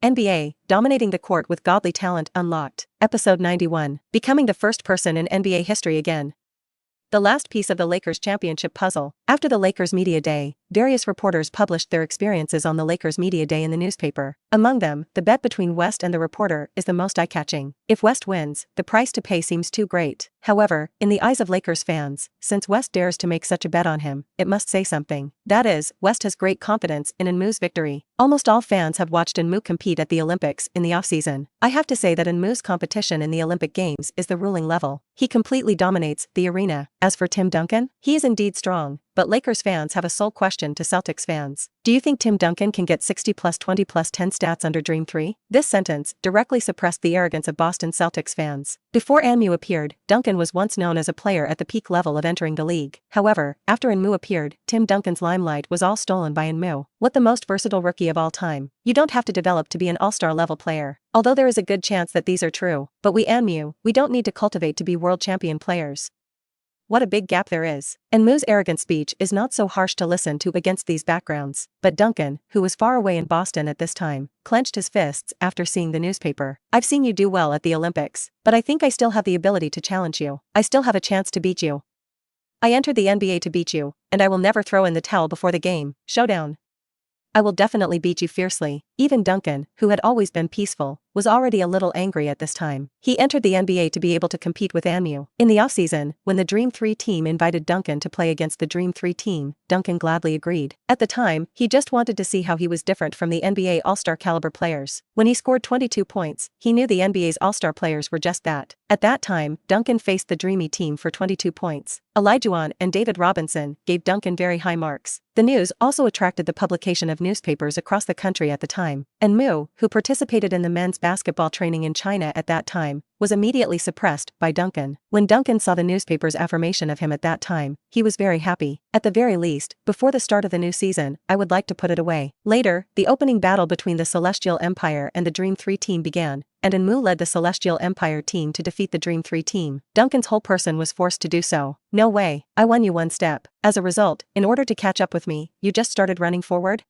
NBA, Dominating the Court with Godly Talent Unlocked, Episode 91, Becoming the First Person in NBA History Again. The last piece of the Lakers championship puzzle. After the Lakers Media Day, various reporters published their experiences on the Lakers Media Day in the newspaper. Among them, the bet between West and the reporter is the most eye-catching. If West wins, the price to pay seems too great. However, in the eyes of Lakers fans, since West dares to make such a bet on him, it must say something. That is, West has great confidence in Enmu's victory. Almost all fans have watched Enmu compete at the Olympics in the offseason. I have to say that Enmu's competition in the Olympic Games is the ruling level. He completely dominates the arena. As for Tim Duncan, he is indeed strong, but Lakers fans have a sole question to Celtics fans. Do you think Tim Duncan can get 60 plus 20 plus 10 stats under Dream 3? This sentence directly suppressed the arrogance of Boston Celtics fans. Before Enmu appeared, Duncan was once known as a player at the peak level of entering the league. However, after Enmu appeared, Tim Duncan's limelight was all stolen by Enmu. What the most versatile rookie of all time. You don't have to develop to be an all-star level player. Although there is a good chance that these are true, but we don't need to cultivate to be world champion players. What a big gap there is. Enmu's arrogant speech is not so harsh to listen to against these backgrounds, but Duncan, who was far away in Boston at this time, clenched his fists after seeing the newspaper. I've seen you do well at the Olympics, but I think I still have the ability to challenge you. I still have a chance to beat you. I entered the NBA to beat you, and I will never throw in the towel before the game. Showdown. I will definitely beat you fiercely. Even Duncan, who had always been peaceful, was already a little angry at this time. He entered the NBA to be able to compete with Enmu. In the offseason, when the Dream 3 team invited Duncan to play against the Dream 3 team, Duncan gladly agreed. At the time, he just wanted to see how he was different from the NBA All-Star caliber players. When he scored 22 points, he knew the NBA's All-Star players were just that. At that time, Duncan faced the Dreamy team for 22 points. Olajuwon and David Robinson gave Duncan very high marks. The news also attracted the publication of newspapers across the country at the time. Enmu, who participated in the men's basketball training in China at that time, was immediately suppressed by Duncan. When Duncan saw the newspaper's affirmation of him at that time, he was very happy. At the very least, before the start of the new season, I would like to put it away. Later, the opening battle between the Celestial Empire and the Dream 3 team began, and Enmu led the Celestial Empire team to defeat the Dream 3 team. Duncan's whole person was forced to do so. No way, I won you one step. As a result, in order to catch up with me, you just started running forward?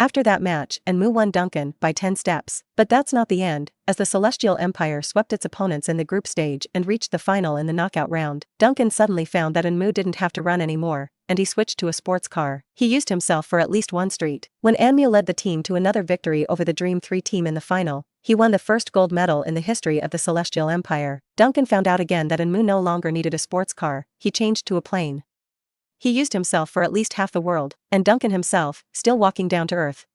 After that match, Enmu won Duncan by 10 steps. But that's not the end, as the Celestial Empire swept its opponents in the group stage and reached the final in the knockout round. Duncan suddenly found that Enmu didn't have to run anymore, and he switched to a sports car. He used himself for at least one street. When Enmu led the team to another victory over the Dream 3 team in the final, he won the first gold medal in the history of the Celestial Empire. Duncan found out again that Enmu no longer needed a sports car, he changed to a plane. He used himself for at least half the world, and Duncan himself, still walking down to earth.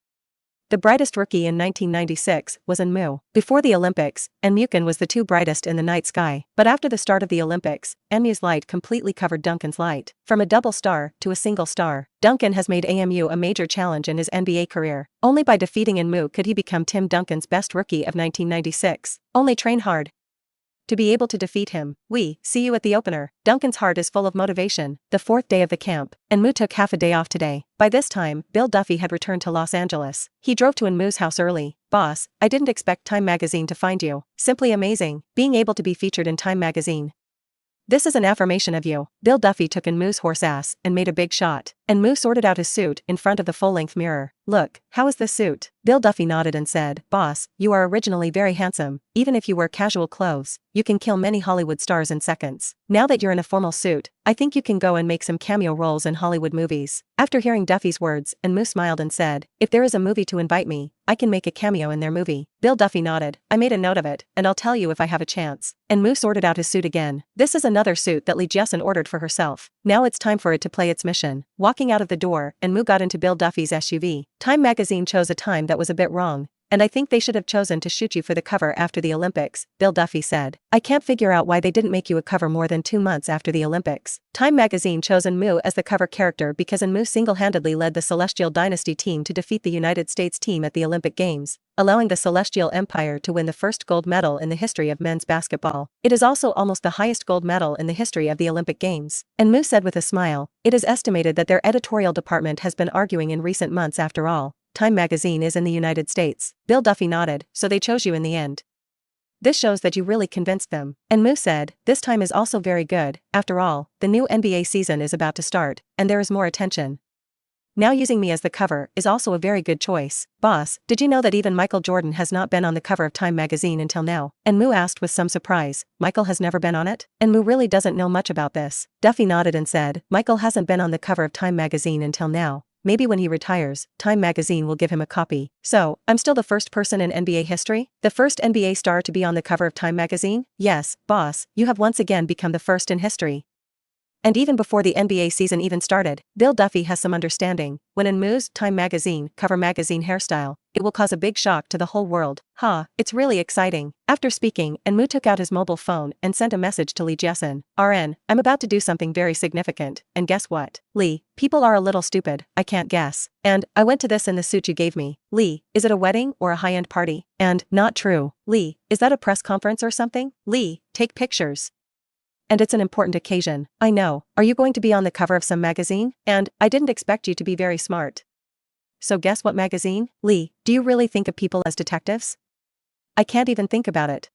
The brightest rookie in 1996 was Enmu. Before the Olympics, Enmu was the two brightest in the night sky, but after the start of the Olympics, Enmu's light completely covered Duncan's light. From a double star to a single star, Duncan has made Enmu a major challenge in his NBA career. Only by defeating Enmu could he become Tim Duncan's best rookie of 1996. Only train hard to be able to defeat him. We see you at the opener. Duncan's heart is full of motivation. The fourth day of the camp, Enmu took half a day off today. By this time, Bill Duffy had returned to Los Angeles. He drove to Enmu's house early. Boss, I didn't expect Time magazine to find you. Simply amazing, being able to be featured in Time magazine. This is an affirmation of you. Bill Duffy took Enmu's horse ass and made a big shot. Enmu sorted out his suit in front of the full-length mirror. Look, how is this suit? Bill Duffy nodded and said, Boss, you are originally very handsome. Even if you wear casual clothes, you can kill many Hollywood stars in seconds. Now that you're in a formal suit, I think you can go and make some cameo roles in Hollywood movies. After hearing Duffy's words, Enmu smiled and said, If there is a movie to invite me, I can make a cameo in their movie. Bill Duffy nodded. I made a note of it, and I'll tell you if I have a chance. Enmu sorted out his suit again. This is another suit that Lee Jessen ordered for herself. Now it's time for it to play its mission. Walking out of the door, Enmu got into Bill Duffy's SUV. Time magazine chose a time that was a bit wrong, and I think they should have chosen to shoot you for the cover after the Olympics, Bill Duffy said. I can't figure out why they didn't make you a cover more than 2 months after the Olympics. Time magazine chose Enmu as the cover character because Enmu single-handedly led the Celestial Dynasty team to defeat the United States team at the Olympic Games, allowing the Celestial Empire to win the first gold medal in the history of men's basketball. It is also almost the highest gold medal in the history of the Olympic Games. Enmu said with a smile, It is estimated that their editorial department has been arguing in recent months after all. Time magazine is in the United States. Bill Duffy nodded, so they chose you in the end. This shows that you really convinced them. Enmu said, This time is also very good. After all, the new NBA season is about to start, and there is more attention. Now using me as the cover is also a very good choice. Boss, did you know that even Michael Jordan has not been on the cover of Time magazine until now? And Moo asked with some surprise, Michael has never been on it? And Moo really doesn't know much about this. Duffy nodded and said, Michael hasn't been on the cover of Time magazine until now. Maybe when he retires, Time magazine will give him a copy. So, I'm still the first person in NBA history? The first NBA star to be on the cover of Time magazine? Yes, boss, you have once again become the first in history. And even before the NBA season even started, Bill Duffy has some understanding. When in Moo's Time magazine cover magazine hairstyle, it will cause a big shock to the whole world. It's really exciting. After speaking, Moo took out his mobile phone and sent a message to Lee Jessen. RN, I'm about to do something very significant, and guess what? Lee, people are a little stupid, I can't guess. And, I went to this in the suit you gave me. Lee, is it a wedding or a high-end party? And, not true. Lee, is that a press conference or something? Lee, take pictures. And it's an important occasion, I know. Are you going to be on the cover of some magazine? And, I didn't expect you to be very smart. So guess what magazine? Lee, do you really think of people as detectives? I can't even think about it.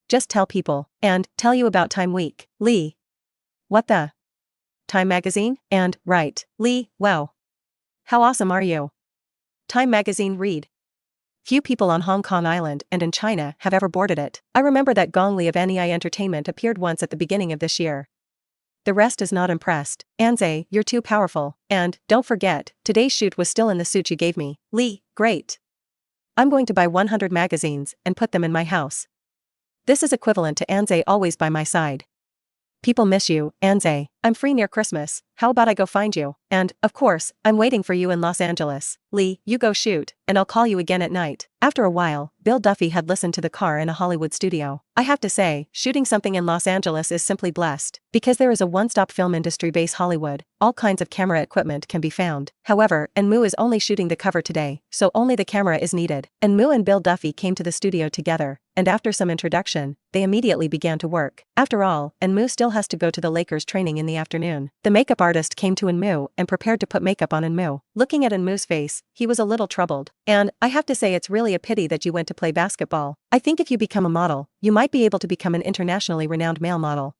Just tell people, and, tell you about Time Week. Lee. What the? Time magazine? And, right. Lee, wow. How awesome are you? Time magazine read. Few people on Hong Kong Island and in China have ever boarded it. I remember that Gong Li of NEI Entertainment appeared once at the beginning of this year. The rest is not impressed. Anze, you're too powerful. And, don't forget, today's shoot was still in the suit you gave me. Lee, great. I'm going to buy 100 magazines and put them in my house. This is equivalent to Anze always by my side. People miss you, Anze. I'm free near Christmas. How about I go find you? And, of course, I'm waiting for you in Los Angeles. Lee, you go shoot, and I'll call you again at night. After a while, Bill Duffy had listened to the car in a Hollywood studio. I have to say, shooting something in Los Angeles is simply blessed. Because there is a one-stop film industry base Hollywood, all kinds of camera equipment can be found. However, Moo is only shooting the cover today, so only the camera is needed. Moo and Bill Duffy came to the studio together, and after some introduction, they immediately began to work. After all, Moo still has to go to the Lakers training in the afternoon. The makeup artist came to Moo and prepared to put makeup on Moo. Looking at Moo's face, he was a little troubled. And, I have to say it's really a pity that you went to play basketball. I think if you become a model, you might be able to become an internationally renowned male model.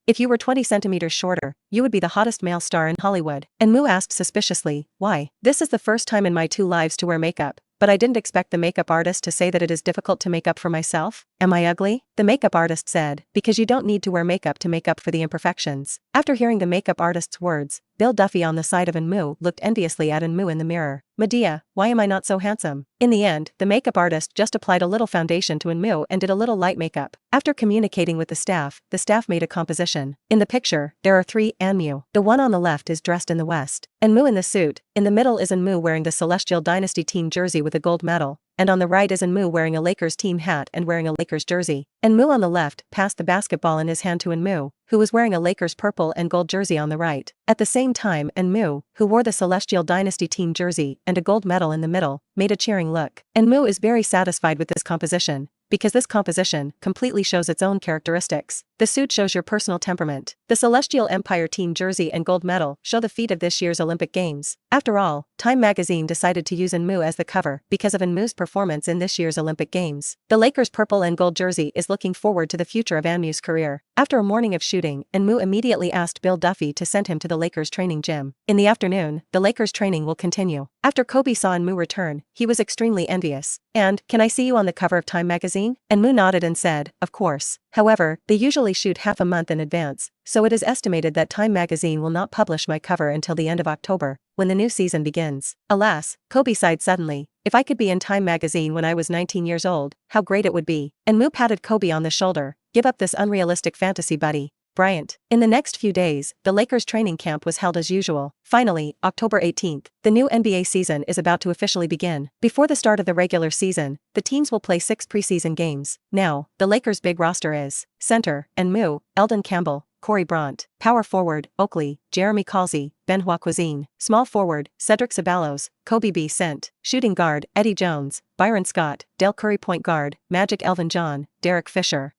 If you were 20 centimeters shorter, you would be the hottest male star in Hollywood. And Moo asked suspiciously, why? This is the first time in my 2 lives to wear makeup. But I didn't expect the makeup artist to say that it is difficult to make up for myself. Am I ugly? The makeup artist said, because you don't need to wear makeup to make up for the imperfections. After hearing the makeup artist's words, Bill Duffy on the side of Moo looked enviously at Moo in the mirror. Medea, why am I not so handsome? In the end, the makeup artist just applied a little foundation to Moo and did a little light makeup. After communicating with the staff made a composition. In the picture, there are 3 Moo. The one on the left is dressed in the West. And Moo in the suit. In the middle is Moo wearing the Celestial Dynasty team jersey with a gold medal. And on the right is Moo wearing a Lakers team hat and wearing a Lakers jersey. And Moo on the left passed the basketball in his hand to Moo, who was wearing a Lakers purple and gold jersey on the right. At the same time, Moo, who wore the Celestial Dynasty team jersey and a gold medal in the middle, made a cheering look. And Moo is very satisfied with this composition, because this composition completely shows its own characteristics. The suit shows your personal temperament. The Celestial Empire team jersey and gold medal show the feat of this year's Olympic Games. After all, Time magazine decided to use Moo as the cover because of Moo's performance in this year's Olympic Games. The Lakers purple and gold jersey is looking forward to the future of Moo's career. After a morning of shooting, Moo immediately asked Bill Duffy to send him to the Lakers training gym. In the afternoon, the Lakers training will continue. After Kobe saw Moo return, he was extremely envious. And, can I see you on the cover of Time magazine? And Moo nodded and said, of course. However, they usually shoot half a month in advance, so it is estimated that Time magazine will not publish my cover until the end of October, when the new season begins. Alas, Kobe sighed suddenly, if I could be in Time magazine when I was 19 years old, how great it would be. And Moo patted Kobe on the shoulder, give up this unrealistic fantasy, buddy. Bryant. In the next few days, the Lakers training camp was held as usual. Finally, October 18th, the new NBA season is about to officially begin. Before the start of the regular season, the teams will play 6 preseason games. Now, the Lakers' big roster is center, and Moo, Eldon Campbell, Corey Brant, power forward, Oakley, Jeremy Calzi, Benoit Cuisine, small forward, Cedric Ceballos, Kobe B. Sent, shooting guard, Eddie Jones, Byron Scott, Del Curry point guard, Magic Elvin John, Derek Fisher.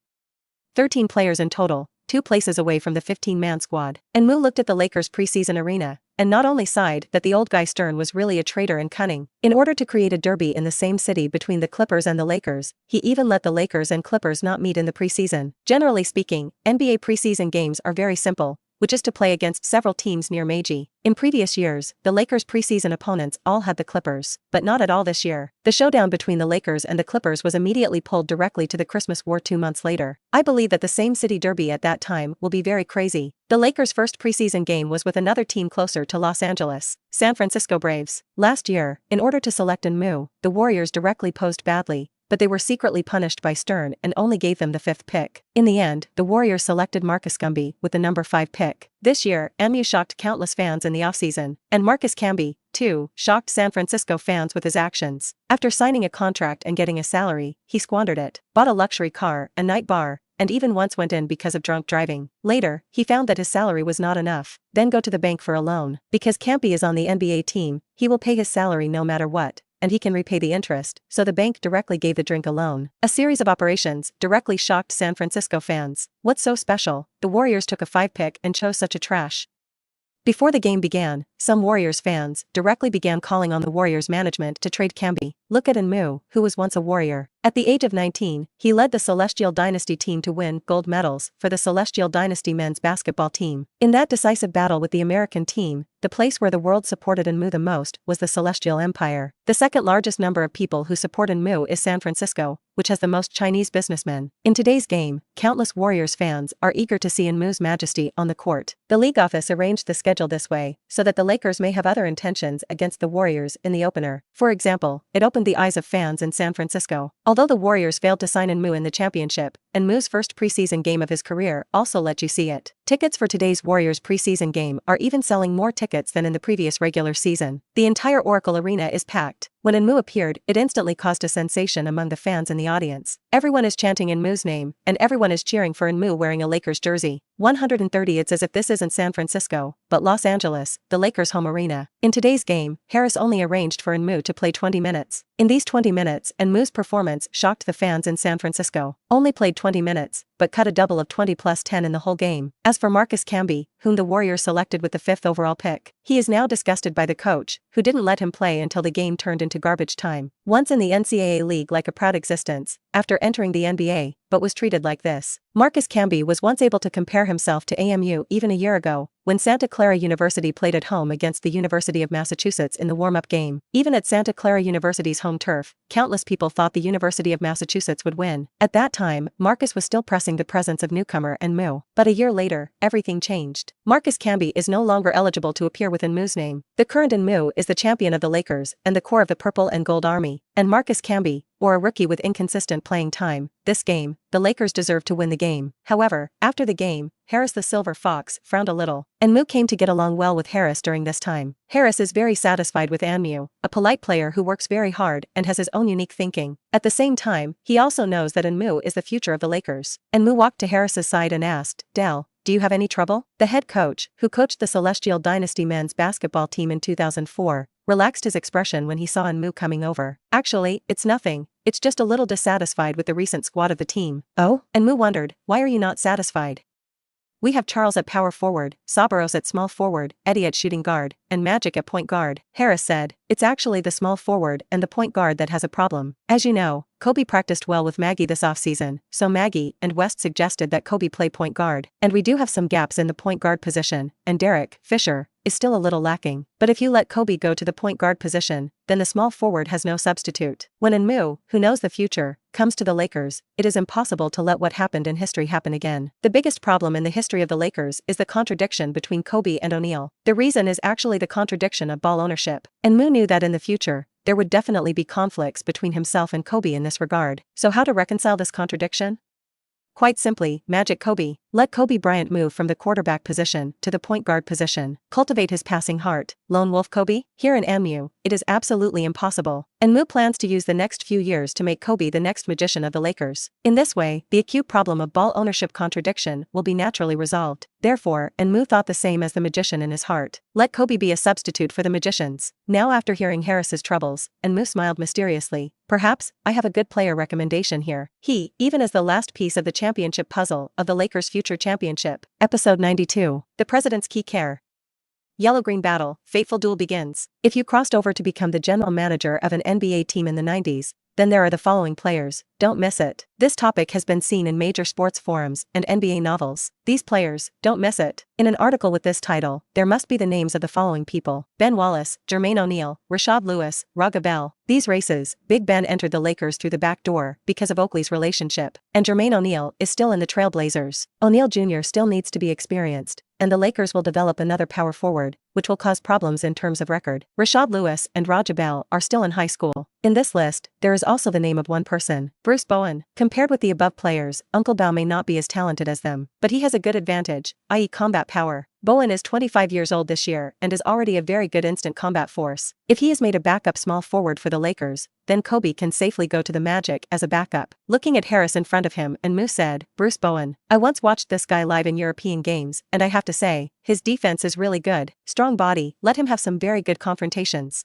13 players in total, 2 places away from the 15-man squad. And Moo looked at the Lakers' preseason arena, and not only sighed that the old guy Stern was really a traitor and cunning. In order to create a derby in the same city between the Clippers and the Lakers, he even let the Lakers and Clippers not meet in the preseason. Generally speaking, NBA preseason games are very simple. which is to play against several teams near Meiji. In previous years, the Lakers' preseason opponents all had the Clippers, but not at all this year. The showdown between the Lakers and the Clippers was immediately pulled directly to the Christmas war 2 months later. I believe that the same city derby at that time will be very crazy. The Lakers' first preseason game was with another team closer to Los Angeles, San Francisco Braves. Last year, in order to select Enmu, the Warriors directly posed badly, but they were secretly punished by Stern and only gave them the 5th pick. In the end, the Warriors selected Marcus Camby with the number 5 pick. This year, Enmu shocked countless fans in the offseason, and Marcus Camby, too, shocked San Francisco fans with his actions. After signing a contract and getting a salary, he squandered it, bought a luxury car, a night bar, and even once went in because of drunk driving. Later, he found that his salary was not enough, then go to the bank for a loan. Because Camby is on the NBA team, he will pay his salary no matter what, and he can repay the interest, so the bank directly gave the drink a loan. A series of operations directly shocked San Francisco fans. What's so special? The Warriors took a 5 pick and chose such a trash. Before the game began, some Warriors fans directly began calling on the Warriors management to trade Camby. Look at Enmu, who was once a Warrior. At the age of 19, he led the Celestial Dynasty team to win gold medals for the Celestial Dynasty men's basketball team. In that decisive battle with the American team, the place where the world supported Enmu the most was the Celestial Empire. The second largest number of people who support Enmu is San Francisco, which has the most Chinese businessmen. In today's game, countless Warriors fans are eager to see Enmu's majesty on the court. The league office arranged the schedule this way, so that the Lakers may have other intentions against the Warriors in the opener. For example, it opened the eyes of fans in San Francisco. Although the Warriors failed to sign Enmu in the championship, Enmu's first preseason game of his career also let you see it. Tickets for today's Warriors preseason game are even selling more tickets than in the previous regular season. The entire Oracle Arena is packed. When Enmu appeared, it instantly caused a sensation among the fans in the audience. Everyone is chanting Enmu's name, and everyone is cheering for Enmu wearing a Lakers jersey. 130. It's as if this isn't San Francisco, but Los Angeles, the Lakers' home arena. In today's game, Harris only arranged for Enmu to play 20 minutes. In these 20 minutes, Enmu's performance shocked the fans in San Francisco. Only played 20 minutes, but cut a double of 20 plus 10 in the whole game. As for Marcus Camby, whom the Warriors selected with the 5th overall pick, he is now disgusted by the coach, who didn't let him play until the game turned into garbage time. Once in the NCAA league like a proud existence, after entering the NBA, but was treated like this. Marcus Camby was once able to compare himself to AMU even a year ago, when Santa Clara University played at home against the University of Massachusetts in the warm-up game. Even at Santa Clara University's home turf, countless people thought the University of Massachusetts would win. At that time, Marcus was still pressing the presence of newcomer Enmu. But a year later, everything changed. Marcus Camby is no longer eligible to appear with Enmu's name. The current Enmu is the champion of the Lakers and the core of the Purple and Gold Army. And Marcus Camby, or a rookie with inconsistent playing time, this game, the Lakers deserve to win the game. However, after the game, Harris the Silver Fox frowned a little. Enmu came to get along well with Harris during this time. Harris is very satisfied with Enmu, a polite player who works very hard and has his own unique thinking. At the same time, he also knows that Enmu is the future of the Lakers. Enmu walked to Harris's side and asked, "Dell, do you have any trouble?" The head coach, who coached the Celestial Dynasty men's basketball team in 2004, relaxed his expression when he saw Enmu coming over. "Actually, it's nothing. It's just a little dissatisfied with the recent squad of the team." "Oh?" Enmu wondered, "Why are you not satisfied? We have Charles at power forward, Sabaros at small forward, Eddie at shooting guard, and Magic at point guard." Harris said, "It's actually the small forward and the point guard that has a problem. As you know, Kobe practiced well with Maggie this offseason, so Maggie and West suggested that Kobe play point guard. And we do have some gaps in the point guard position, and Derek Fisher is still a little lacking. But if you let Kobe go to the point guard position, then the small forward has no substitute." When Enmu, who knows the future, comes to the Lakers, it is impossible to let what happened in history happen again. The biggest problem in the history of the Lakers is the contradiction between Kobe and O'Neal. The reason is actually the contradiction of ball ownership. Enmu knew that in the future, there would definitely be conflicts between himself and Kobe in this regard. So how to reconcile this contradiction? Quite simply, magic Kobe. Let Kobe Bryant move from the quarterback position to the point guard position. Cultivate his passing heart. Lone Wolf Kobe? Here in MU, it is absolutely impossible. Enmu plans to use the next few years to make Kobe the next magician of the Lakers. In this way, the acute problem of ball ownership contradiction will be naturally resolved. Therefore, Enmu thought the same as the magician in his heart. Let Kobe be a substitute for the magicians. Now after hearing Harris's troubles, Enmu smiled mysteriously. "Perhaps, I have a good player recommendation here." He, even as the last piece of the championship puzzle of the Lakers' future championship. Episode 92. The President's Key Care. Yellow-green battle, fateful duel begins. If you crossed over to become the general manager of an NBA team in the 90s, then there are the following players. Don't miss it. This topic has been seen in major sports forums and NBA novels. These players, don't miss it. In an article with this title, there must be the names of the following people: Ben Wallace, Jermaine O'Neal, Rashad Lewis, Raga Bell. These races, Big Ben entered the Lakers through the back door because of Oakley's relationship, and Jermaine O'Neal is still in the Trailblazers. O'Neal Jr. still needs to be experienced, and the Lakers will develop another power forward, which will cause problems in terms of record. Rashad Lewis and Raja Bell are still in high school. In this list, there is also the name of one person, Bruce Bowen. Compared with the above players, Uncle Bow may not be as talented as them, but he has a good advantage, i.e. combat power. Bowen is 25 years old this year and is already a very good instant combat force. If he is made a backup small forward for the Lakers, then Kobe can safely go to the Magic as a backup. Looking at Harris in front of him, and Moose said, Bruce Bowen. I once watched this guy live in European games, and I have to say, his defense is really good. Strong body, let him have some very good confrontations.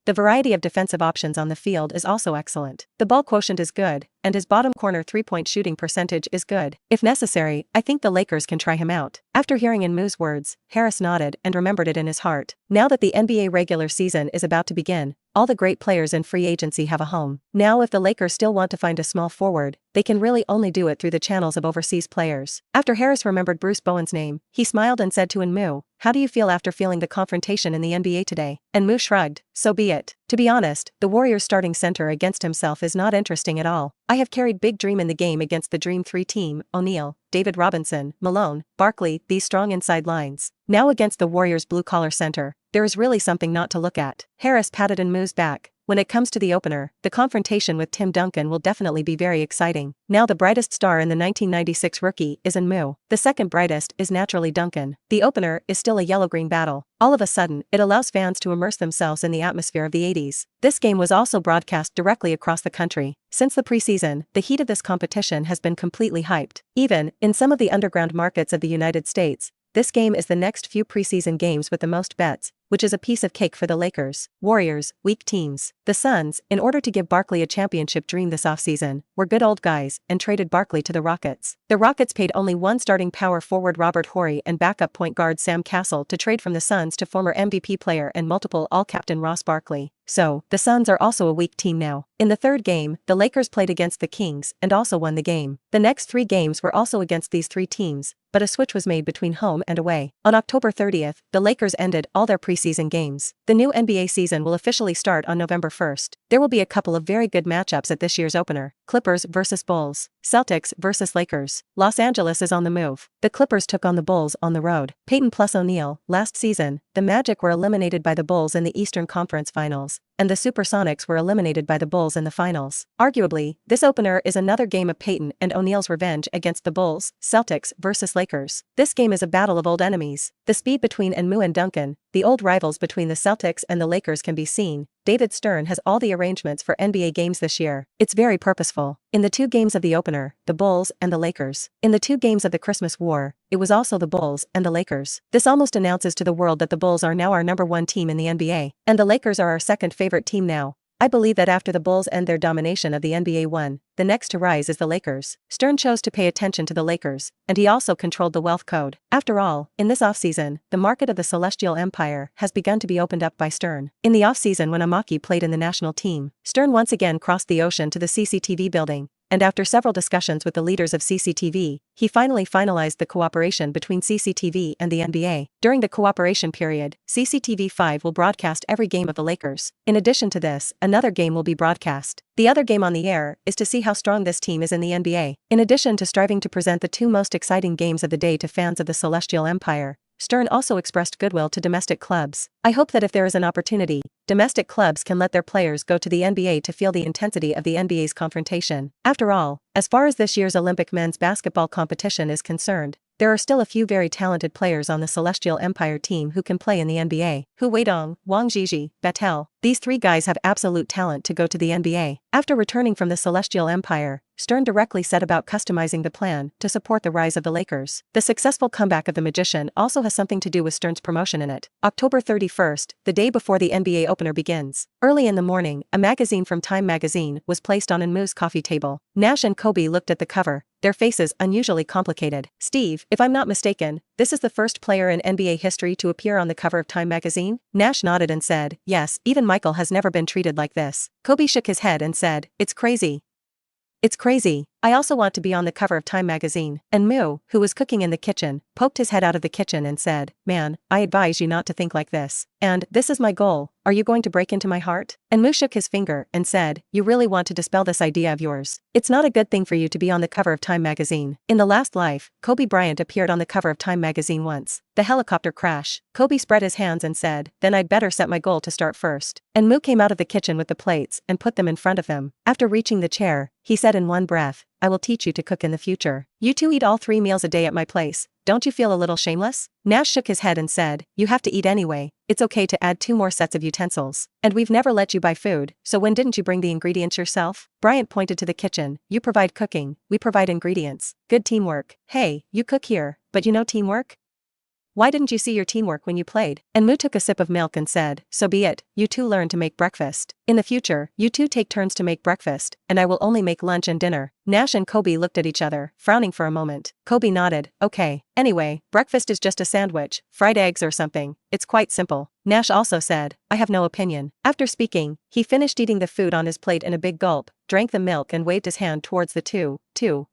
The variety of defensive options on the field is also excellent. The ball quotient is good, and his bottom corner three-point shooting percentage is good. If necessary, I think the Lakers can try him out. After hearing in Moo's words, Harris nodded and remembered it in his heart. Now that the NBA regular season is about to begin, all the great players in free agency have a home. Now if the Lakers still want to find a small forward, they can really only do it through the channels of overseas players. After Harris remembered Bruce Bowen's name, he smiled and said to Enmu, "How do you feel after feeling the confrontation in the NBA today?" Enmu shrugged, "So be it. To be honest, the Warriors starting center against himself is not interesting at all. I have carried Big Dream in the game against the Dream 3 team, O'Neal, David Robinson, Malone, Barkley, these strong inside lines. Now against the Warriors blue-collar center, there is really something not to look at." Harris patted Enmu's back. When it comes to the opener, the confrontation with Tim Duncan will definitely be very exciting. Now the brightest star in the 1996 rookie is Enmu. The second brightest is naturally Duncan. The opener is still a yellow-green battle. All of a sudden, it allows fans to immerse themselves in the atmosphere of the 80s. This game was also broadcast directly across the country. Since the preseason, the heat of this competition has been completely hyped. Even in some of the underground markets of the United States, this game is the next few preseason games with the most bets, which is a piece of cake for the Lakers. Warriors, weak teams. The Suns, in order to give Barkley a championship dream this offseason, were good old guys and traded Barkley to the Rockets. The Rockets paid only one starting power forward Robert Horry and backup point guard Sam Cassell to trade from the Suns to former MVP player and multiple All-Captain Ross Barkley. So, the Suns are also a weak team now. In the third game, the Lakers played against the Kings and also won the game. The next 3 games were also against these 3 teams, but a switch was made between home and away. On October 30th, the Lakers ended all their preseason games. The new NBA season will officially start on November 1st. There will be a couple of very good matchups at this year's opener. Clippers vs Bulls. Celtics vs Lakers. Los Angeles is on the move. The Clippers took on the Bulls on the road. Peyton plus O'Neal. Last season, the Magic were eliminated by the Bulls in the Eastern Conference Finals, and the Supersonics were eliminated by the Bulls in the finals. Arguably, this opener is another game of Peyton and O'Neal's revenge against the Bulls. Celtics vs Lakers. This game is a battle of old enemies. The speed between Enmu and Duncan, the old rivals between the Celtics and the Lakers, can be seen. David Stern has all the arrangements for NBA games this year. It's very purposeful. In the 2 games of the opener, the Bulls and the Lakers. In the 2 games of the Christmas War, it was also the Bulls and the Lakers. This almost announces to the world that the Bulls are now our #1 team in the NBA, and the Lakers are our second favorite team now. I believe that after the Bulls end their domination of the NBA 1, the next to rise is the Lakers. Stern chose to pay attention to the Lakers, and he also controlled the wealth code. After all, in this offseason, the market of the Celestial Empire has begun to be opened up by Stern. In the offseason when Amaki played in the national team, Stern once again crossed the ocean to the CCTV building, and after several discussions with the leaders of CCTV, he finally finalized the cooperation between CCTV and the NBA. During the cooperation period, CCTV 5 will broadcast every game of the Lakers. In addition to this, another game will be broadcast. The other game on the air is to see how strong this team is in the NBA. In addition to striving to present the 2 most exciting games of the day to fans of the Celestial Empire, Stern also expressed goodwill to domestic clubs. I hope that if there is an opportunity, domestic clubs can let their players go to the NBA to feel the intensity of the NBA's confrontation. After all, as far as this year's Olympic men's basketball competition is concerned, there are still a few very talented players on the Celestial Empire team who can play in the NBA. Hu Weidong, Wang Zhizhi, Batel. These 3 guys have absolute talent to go to the NBA. After returning from the Celestial Empire, Stern directly set about customizing the plan to support the rise of the Lakers. The successful comeback of the Magician also has something to do with Stern's promotion in it. October 31st, the day before the NBA opener begins. Early in the morning, a magazine from Time magazine was placed on Enmu's coffee table. Nash and Kobe looked at the cover, their faces unusually complicated. "Steve, if I'm not mistaken, this is the first player in NBA history to appear on the cover of Time magazine?" Nash nodded and said, "Yes, even Michael has never been treated like this." Kobe shook his head and said, "It's crazy." It's crazy. I also want to be on the cover of Time magazine. And Moo, who was cooking in the kitchen, poked his head out of the kitchen and said, man, I advise you not to think like this. And, this is my goal. Are you going to break into my heart? And Moo shook his finger and said, you really want to dispel this idea of yours. It's not a good thing for you to be on the cover of Time magazine. In the last life, Kobe Bryant appeared on the cover of Time magazine once. The helicopter crash. Kobe spread his hands and said, then I'd better set my goal to start first. And Moo came out of the kitchen with the plates and put them in front of him. After reaching the chair, he said in one breath, I will teach you to cook in the future. You two eat all 3 meals a day at my place. Don't you feel a little shameless? Nash shook his head and said, you have to eat anyway. It's okay to add 2 more sets of utensils. And we've never let you buy food, so when didn't you bring the ingredients yourself? Bryant pointed to the kitchen. You provide cooking, we provide ingredients. Good teamwork. Hey, you cook here, but you know teamwork? Why didn't you see your teamwork when you played? And Moo took a sip of milk and said, so be it, you two learn to make breakfast. In the future, you two take turns to make breakfast, and I will only make lunch and dinner. Nash and Kobe looked at each other, frowning for a moment. Kobe nodded, okay. Anyway, breakfast is just a sandwich, fried eggs or something. It's quite simple. Nash also said, I have no opinion. After speaking, he finished eating the food on his plate in a big gulp, drank the milk and waved his hand towards the two.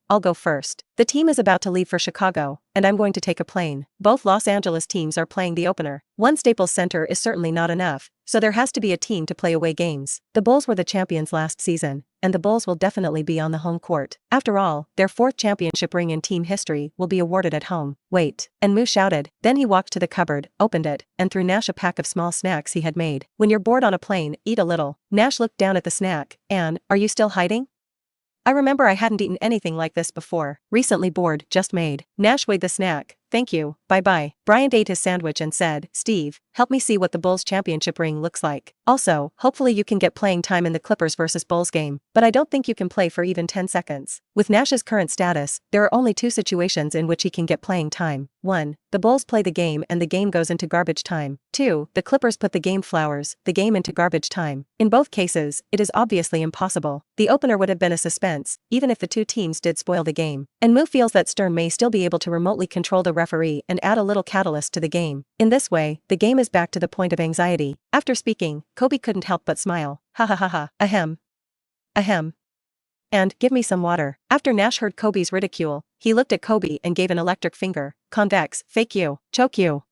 I'll go first. The team is about to leave for Chicago, and I'm going to take a plane. Both Los Angeles teams are playing the opener. One Staples Center is certainly not enough, so there has to be a team to play away games. The Bulls were the champions last season, and the Bulls will definitely be on the home court. After all, their 4th championship ring in team history will be awarded at home. Wait. And Moo shouted. Then he walked to the cupboard, opened it, and threw Nash a pack of small snacks he had made. When you're bored on a plane, eat a little. Nash looked down at the snack. Anne, are you still hiding? I remember I hadn't eaten anything like this before. Recently bored, just made. Nash weighed the snack. Thank you, bye-bye. Bryant ate his sandwich and said, Steve, help me see what the Bulls championship ring looks like. Also, hopefully you can get playing time in the Clippers vs Bulls game, but I don't think you can play for even 10 seconds. With Nash's current status, there are only 2 situations in which he can get playing time. 1. The Bulls play the game and the game goes into garbage time. 2. The Clippers put the game into garbage time. In both cases, it is obviously impossible. The opener would have been a suspense, even if the 2 teams did spoil the game. And Moo feels that Stern may still be able to remotely control the referee and add a little catalyst to the game. In this way, the game is back to the point of anxiety. After speaking, Kobe couldn't help but smile. Ha ha ha ha. Ahem. Ahem. And, give me some water. After Nash heard Kobe's ridicule, he looked at Kobe and gave an electric finger. Convex, fake you, choke you.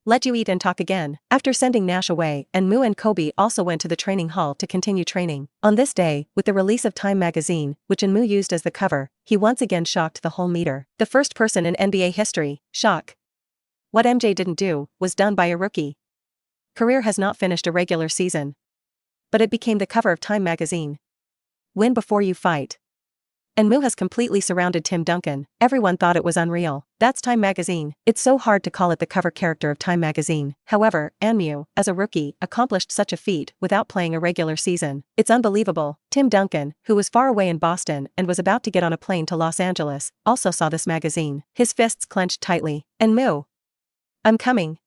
Let you eat and talk again. After sending Nash away, and Moo and Kobe also went to the training hall to continue training. On this day, with the release of Time magazine, which Moo used as the cover, he once again shocked the whole meter. The first person in NBA history, shock. What MJ didn't do, was done by a rookie. Career has not finished a regular season. But it became the cover of Time magazine. Win before you fight. And Moo has completely surrounded Tim Duncan. Everyone thought it was unreal. That's Time magazine. It's so hard to call it the cover character of Time magazine. However, Moo, as a rookie, accomplished such a feat without playing a regular season. It's unbelievable. Tim Duncan, who was far away in Boston and was about to get on a plane to Los Angeles, also saw this magazine. His fists clenched tightly. And Moo. I'm coming.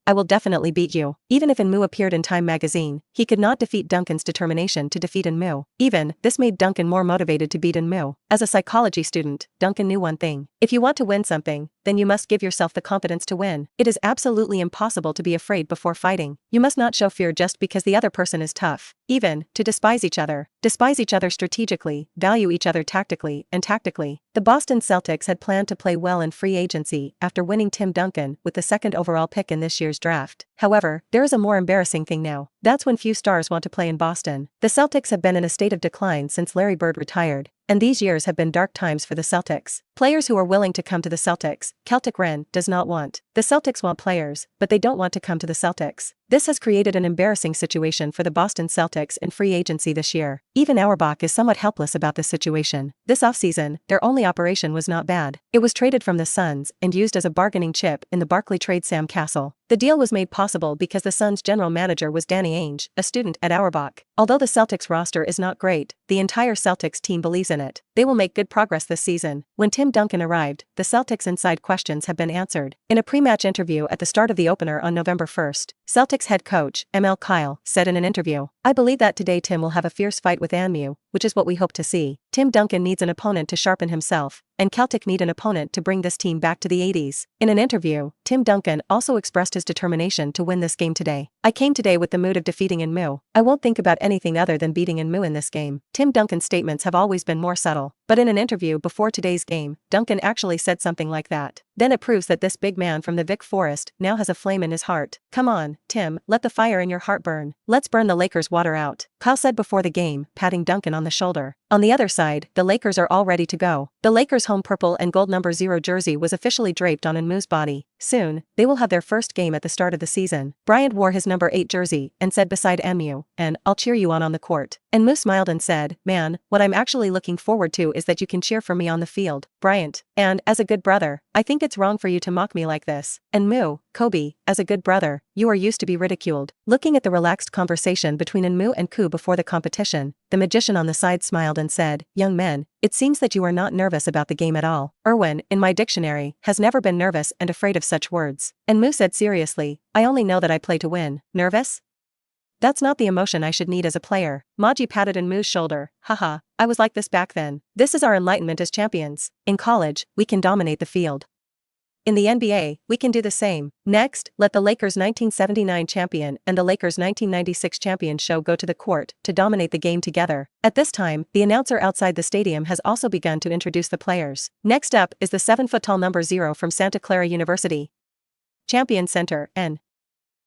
I will definitely beat you. Even if Moo appeared in Time magazine, he could not defeat Duncan's determination to defeat Moo. This made Duncan more motivated to beat Moo. As a psychology student, Duncan knew one thing. If you want to win something, then you must give yourself the confidence to win. It is absolutely impossible to be afraid before fighting. You must not show fear just because the other person is tough. Even, to despise each other. Despise each other strategically, value each other tactically and tactically. The Boston Celtics had planned to play well in free agency after winning Tim Duncan with the 2nd overall pick in this year's draft. However, there is a more embarrassing thing now. That's when few stars want to play in Boston. The Celtics have been in a state of decline since Larry Bird retired, and these years have been dark times for the Celtics. Players who are willing to come to the Celtics, Celtic Wren does not want. The Celtics want players, but they don't want to come to the Celtics. This has created an embarrassing situation for the Boston Celtics in free agency this year. Even Auerbach is somewhat helpless about this situation. This offseason, their only operation was not bad. It was traded from the Suns and used as a bargaining chip in the Barkley trade Sam Cassell. The deal was made possible because the Suns' general manager was Danny Ainge, a student at Auerbach. Although the Celtics roster is not great, the entire Celtics team believes in it. They will make good progress this season. When Tim Duncan arrived, the Celtics' inside questions have been answered. In a pre-match interview at the start of the opener on November 1st, Celtics head coach, ML Kyle, said in an interview, I believe that today Tim will have a fierce fight with Moo. which is what we hope to see. Tim Duncan needs an opponent to sharpen himself, and Celtic need an opponent to bring this team back to the 80s. In an interview, Tim Duncan also expressed his determination to win this game today. I came today with the mood of defeating Enmu. I won't think about anything other than beating Enmu in this game. Tim Duncan's statements have always been more subtle, but in an interview before today's game, Duncan actually said something like that. Then it proves that this big man from the Vic Forest now has a flame in his heart. Come on, Tim, let the fire in your heart burn. Let's burn the Lakers' water out, Kyle said before the game, patting Duncan on the shoulder. On the other side, the Lakers are all ready to go. The Lakers' home purple and gold number 0 jersey was officially draped on Enmu's body. Soon, they will have their first game at the start of the season. Bryant wore his number 8 jersey and said beside Emu, and I'll cheer you on the court. Enmu smiled and said, man, what I'm actually looking forward to is that you can cheer for me on the field, Bryant. And, as a good brother, I think it's wrong for you to mock me like this. Enmu, Kobe, as a good brother, you are used to be ridiculed. Looking at the relaxed conversation between Enmu and Ku before the competition, the magician on the side smiled and said, young men, it seems that you are not nervous about the game at all. Erwin, in my dictionary, has never been nervous and afraid of such words. Enmu said seriously, I only know that I play to win. Nervous? That's not the emotion I should need as a player. Maji patted Enmu's shoulder. Haha, I was like this back then. This is our enlightenment as champions. In college, we can dominate the field. In the NBA, we can do the same. Next, let the Lakers 1979 champion and the Lakers 1996 champion show go to the court to dominate the game together. At this time, the announcer outside the stadium has also begun to introduce the players. Next up is the 7-foot-tall number 0 from Santa Clara University. Champion center, N.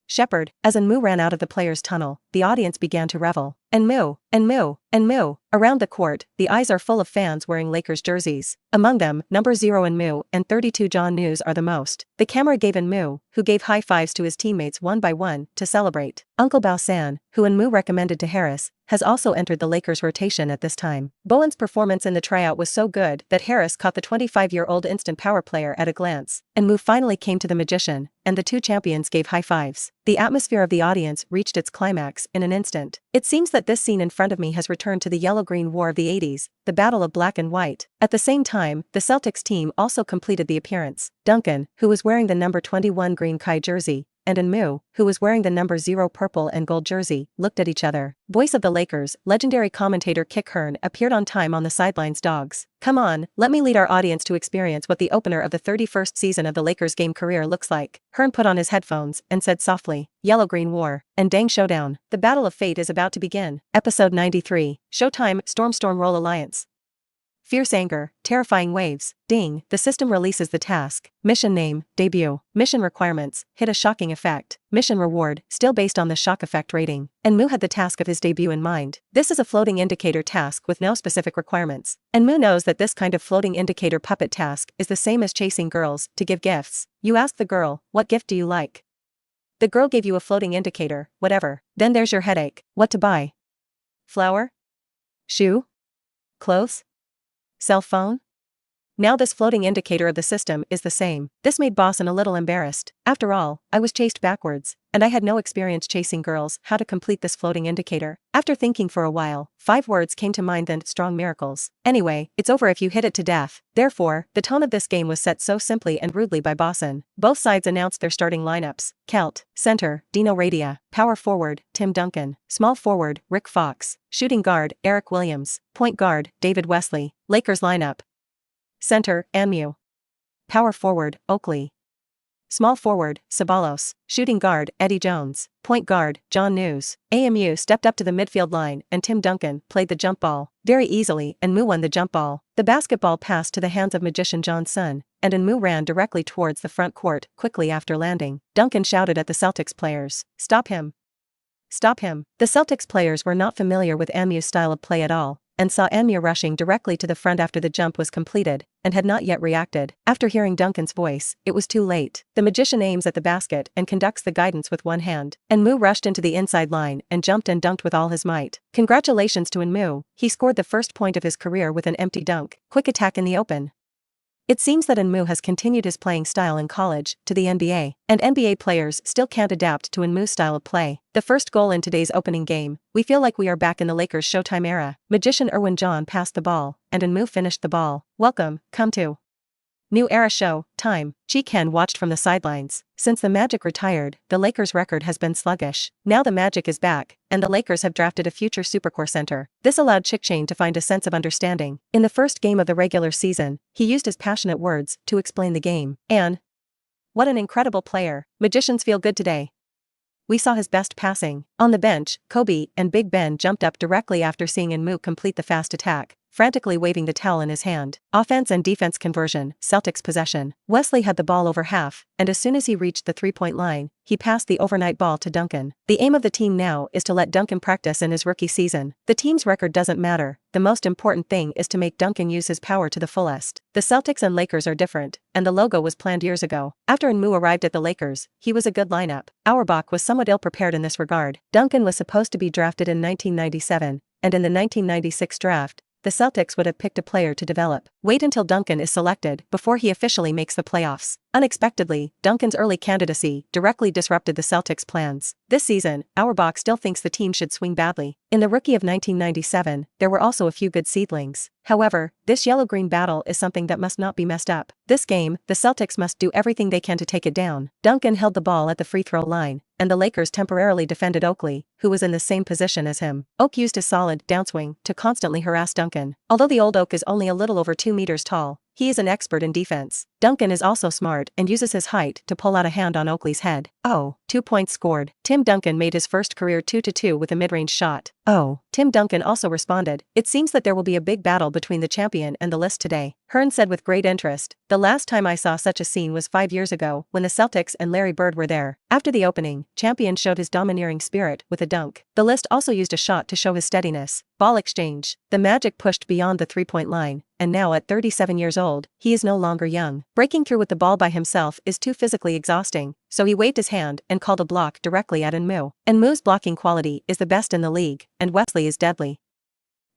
Shepard. As Enmu ran out of the players' tunnel, the audience began to revel. Enmu, Enmu, Enmu. Around the court, the eyes are full of fans wearing Lakers jerseys. Among them, number 0 Enmu and 32 John News are the most. The camera gave Enmu, who gave high fives to his teammates one by one, to celebrate. Uncle Bao San, who Enmu recommended to Harris, has also entered the Lakers' rotation at this time. Bowen's performance in the tryout was so good that Harris caught the 25-year-old instant power player at a glance. Enmu finally came to the magician, and the two champions gave high fives. The atmosphere of the audience reached its climax in an instant. It seems that this scene in front of me has returned to the yellow-green war of the 80s, the battle of black and white. At the same time, the Celtics team also completed the appearance. Duncan, who was wearing the number 21 green Kai jersey, and Enmu, who was wearing the number 0 purple and gold jersey, looked at each other. Voice of the Lakers, legendary commentator Kik Hearn appeared on time on the sidelines. Dogs. Come on, let me lead our audience to experience what the opener of the 31st season of the Lakers game career looks like. Hearn put on his headphones and said softly, Yellow-Green War, and Dang Showdown. The Battle of Fate is about to begin. Episode 93, Showtime, Storm Roll Alliance. Fierce anger, terrifying waves, ding, the system releases the task. Mission name, debut. Mission requirements, hit a shocking effect. Mission reward, still based on the shock effect rating. Enmu had the task of his debut in mind. This is a floating indicator task with no specific requirements. Enmu knows that this kind of floating indicator puppet task is the same as chasing girls to give gifts. You ask the girl, what gift do you like? The girl gave you a floating indicator, whatever. Then there's your headache. What to buy? Flower? Shoe? Clothes? Cell phone? Now this floating indicator of the system is the same. This made Boston a little embarrassed. After all, I was chased backwards, and I had no experience chasing girls. How to complete this floating indicator? After thinking for a while, 5 words came to mind: then strong miracles. Anyway, it's over if you hit it to death. Therefore, the tone of this game was set so simply and rudely by Boston. Both sides announced their starting lineups. Kelt, center, Dino Radia. Power forward, Tim Duncan. Small forward, Rick Fox. Shooting guard, Eric Williams. Point guard, David Wesley. Lakers lineup. Center, Amu. Power forward, Oakley. Small forward, Ceballos. Shooting guard, Eddie Jones. Point guard, John News. AMU stepped up to the midfield line and Tim Duncan played the jump ball. Very easily, Enmu won the jump ball. The basketball passed to the hands of magician John Sun, and Enmu ran directly towards the front court quickly after landing. Duncan shouted at the Celtics players, "Stop him! Stop him!" The Celtics players were not familiar with Amu's style of play at all, and saw Amu rushing directly to the front after the jump was completed, and had not yet reacted. After hearing Duncan's voice, it was too late. The magician aims at the basket and conducts the guidance with one hand. Enmu rushed into the inside line and jumped and dunked with all his might. Congratulations to Enmu, he scored the first point of his career with an empty dunk. Quick attack in the open. It seems that Enmu has continued his playing style in college to the NBA, and NBA players still can't adapt to Enmu's style of play. The first goal in today's opening game, we feel like we are back in the Lakers' Showtime era. Magician Erwin John passed the ball, and Enmu finished the ball. Welcome, come to New era show, time. Chi-Ken watched from the sidelines. Since the Magic retired, the Lakers' record has been sluggish. Now the Magic is back, and the Lakers have drafted a future supercore center. This allowed Chi-Ken to find a sense of understanding. In the first game of the regular season, he used his passionate words to explain the game. And what an incredible player. Magicians feel good today. We saw his best passing. On the bench, Kobe and Big Ben jumped up directly after seeing Inmu complete the fast attack, frantically waving the towel in his hand. Offense and defense conversion, Celtics possession. Wesley had the ball over half, and as soon as he reached the three-point line, he passed the overnight ball to Duncan. The aim of the team now is to let Duncan practice in his rookie season. The team's record doesn't matter. The most important thing is to make Duncan use his power to the fullest. The Celtics and Lakers are different, and the logo was planned years ago. After Inmu arrived at the Lakers, he was a good lineup. Auerbach was somewhat ill-prepared in this regard. Duncan was supposed to be drafted in 1997, and in the 1996 draft, the Celtics would have picked a player to develop. Wait until Duncan is selected before he officially makes the playoffs. Unexpectedly, Duncan's early candidacy directly disrupted the Celtics' plans. This season, Auerbach still thinks the team should swing badly. In the rookie of 1997, there were also a few good seedlings. However, this yellow-green battle is something that must not be messed up. This game, the Celtics must do everything they can to take it down. Duncan held the ball at the free throw line, and the Lakers temporarily defended Oakley, who was in the same position as him. Oak used his solid downswing to constantly harass Duncan. Although the old Oak is only a little over 2 meters tall, he is an expert in defense. Duncan is also smart and uses his height to pull out a hand on Oakley's head. 2 points scored. Tim Duncan made his first career 2-2 with a mid-range shot. Tim Duncan also responded. It seems that there will be a big battle between the champion and the list today. Hearn said with great interest. The last time I saw such a scene was 5 years ago when the Celtics and Larry Bird were there. After the opening, champion showed his domineering spirit with a dunk. The list also used a shot to show his steadiness. Ball exchange. The Magic pushed beyond the three-point line, and now at 37 years old, he is no longer young. Breaking through with the ball by himself is too physically exhausting, so he waved his hand and called a block directly at Inmu. Inmu's blocking quality is the best in the league, and Wesley is deadly.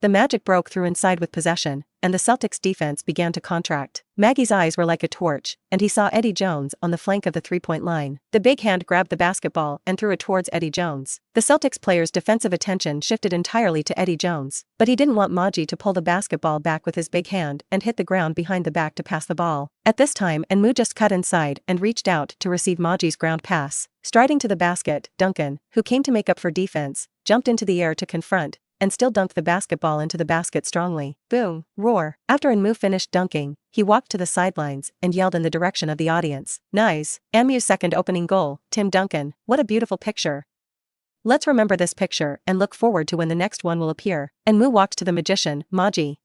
The Magic broke through inside with possession, and the Celtics' defense began to contract. Maggie's eyes were like a torch, and he saw Eddie Jones on the flank of the three-point line. The big hand grabbed the basketball and threw it towards Eddie Jones. The Celtics players' defensive attention shifted entirely to Eddie Jones, but he didn't want Maggie to pull the basketball back with his big hand and hit the ground behind the back to pass the ball. At this time, Inmu just cut inside and reached out to receive Maggie's ground pass. Striding to the basket, Duncan, who came to make up for defense, jumped into the air to confront, and still dunked the basketball into the basket strongly. Boom, roar. After Inmu finished dunking, he walked to the sidelines and yelled in the direction of the audience. Nice. Inmu's second opening goal, Tim Duncan. What a beautiful picture. Let's remember this picture and look forward to when the next one will appear. Inmu walked to the magician, Maggie.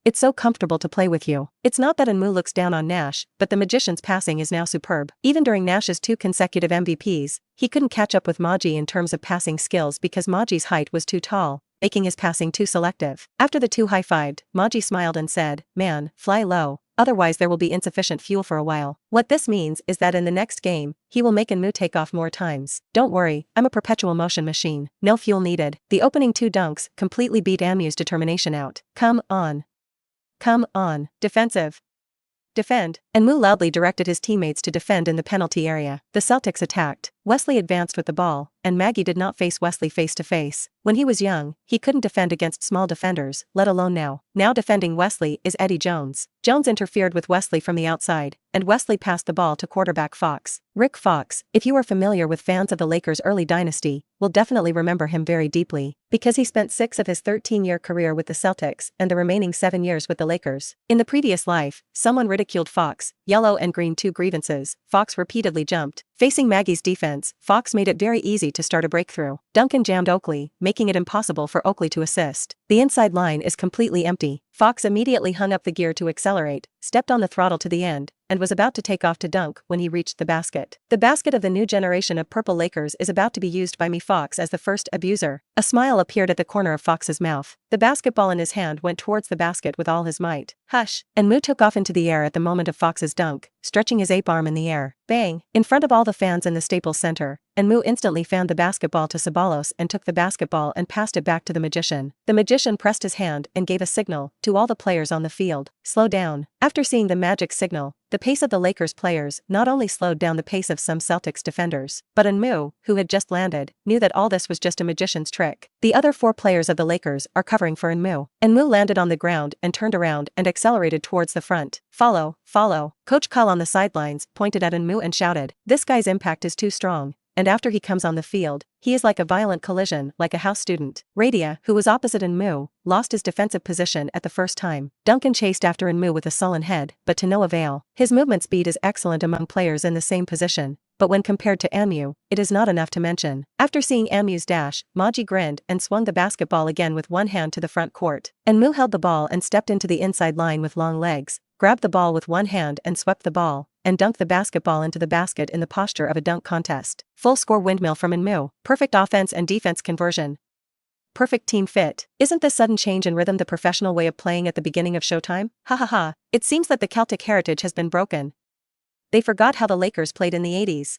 It's so comfortable to play with you. It's not that Inmu looks down on Nash, but the magician's passing is now superb. Even during Nash's 2 consecutive MVPs, he couldn't catch up with Maggie in terms of passing skills because Maggie's height was too tall, making his passing too selective. After the two high-fived, Maggie smiled and said, "Man, fly low, otherwise there will be insufficient fuel for a while." What this means is that in the next game, he will make Inmu take off more times. Don't worry, I'm a perpetual motion machine. No fuel needed. The opening 2 dunks completely beat Inmu's determination out. Come on. Come on. Defensive. Defend. Inmu loudly directed his teammates to defend in the penalty area. The Celtics attacked. Wesley advanced with the ball, and Maggie did not face Wesley face-to-face. When he was young, he couldn't defend against small defenders, let alone now. Now defending Wesley is Eddie Jones. Jones interfered with Wesley from the outside, and Wesley passed the ball to quarterback Fox. Rick Fox, if you are familiar with fans of the Lakers' early dynasty, will definitely remember him very deeply, because he spent 6 of his 13-year career with the Celtics and the remaining 7 years with the Lakers. In the previous life, someone ridiculed Fox, yellow and green 2 grievances. Fox repeatedly jumped. Facing Maggie's defense, Fox made it very easy to start a breakthrough. Duncan jammed Oakley, making it impossible for Oakley to assist. The inside line is completely empty. Fox immediately hung up the gear to accelerate, stepped on the throttle to the end, and was about to take off to dunk when he reached the basket. The basket of the new generation of purple Lakers is about to be used by me Fox as the first abuser. A smile appeared at the corner of Fox's mouth. The basketball in his hand went towards the basket with all his might. Hush! And Mu took off into the air at the moment of Fox's dunk, stretching his ape arm in the air. Bang! In front of all the fans in the Staples Center, and Mu instantly found the basketball to Ceballos and took the basketball and passed it back to the magician. The magician pressed his hand and gave a signal to all the players on the field. Slow down. After seeing the magic signal, the pace of the Lakers players not only slowed down the pace of some Celtics defenders, but Enmu, who had just landed, knew that all this was just a magician's trick. The other 4 players of the Lakers are covering for Enmu. Enmu landed on the ground and turned around and accelerated towards the front. Follow, follow. Coach Kyle on the sidelines pointed at Enmu and shouted, "This guy's impact is too strong. And after he comes on the field, he is like a violent collision, like a house student." Radia, who was opposite Enmu, lost his defensive position at the first time. Duncan chased after Enmu with a sullen head, but to no avail. His movement speed is excellent among players in the same position, but when compared to Enmu, it is not enough to mention. After seeing Enmu's dash, Maji grinned and swung the basketball again with one hand to the front court. Enmu held the ball and stepped into the inside line with long legs, grabbed the ball with one hand and swept the ball, and dunked the basketball into the basket in the posture of a dunk contest. Full score windmill from Enmu. Perfect offense and defense conversion. Perfect team fit. Isn't this sudden change in rhythm the professional way of playing at the beginning of Showtime? Ha ha ha. It seems that the Celtic heritage has been broken. They forgot how the Lakers played in the 80s.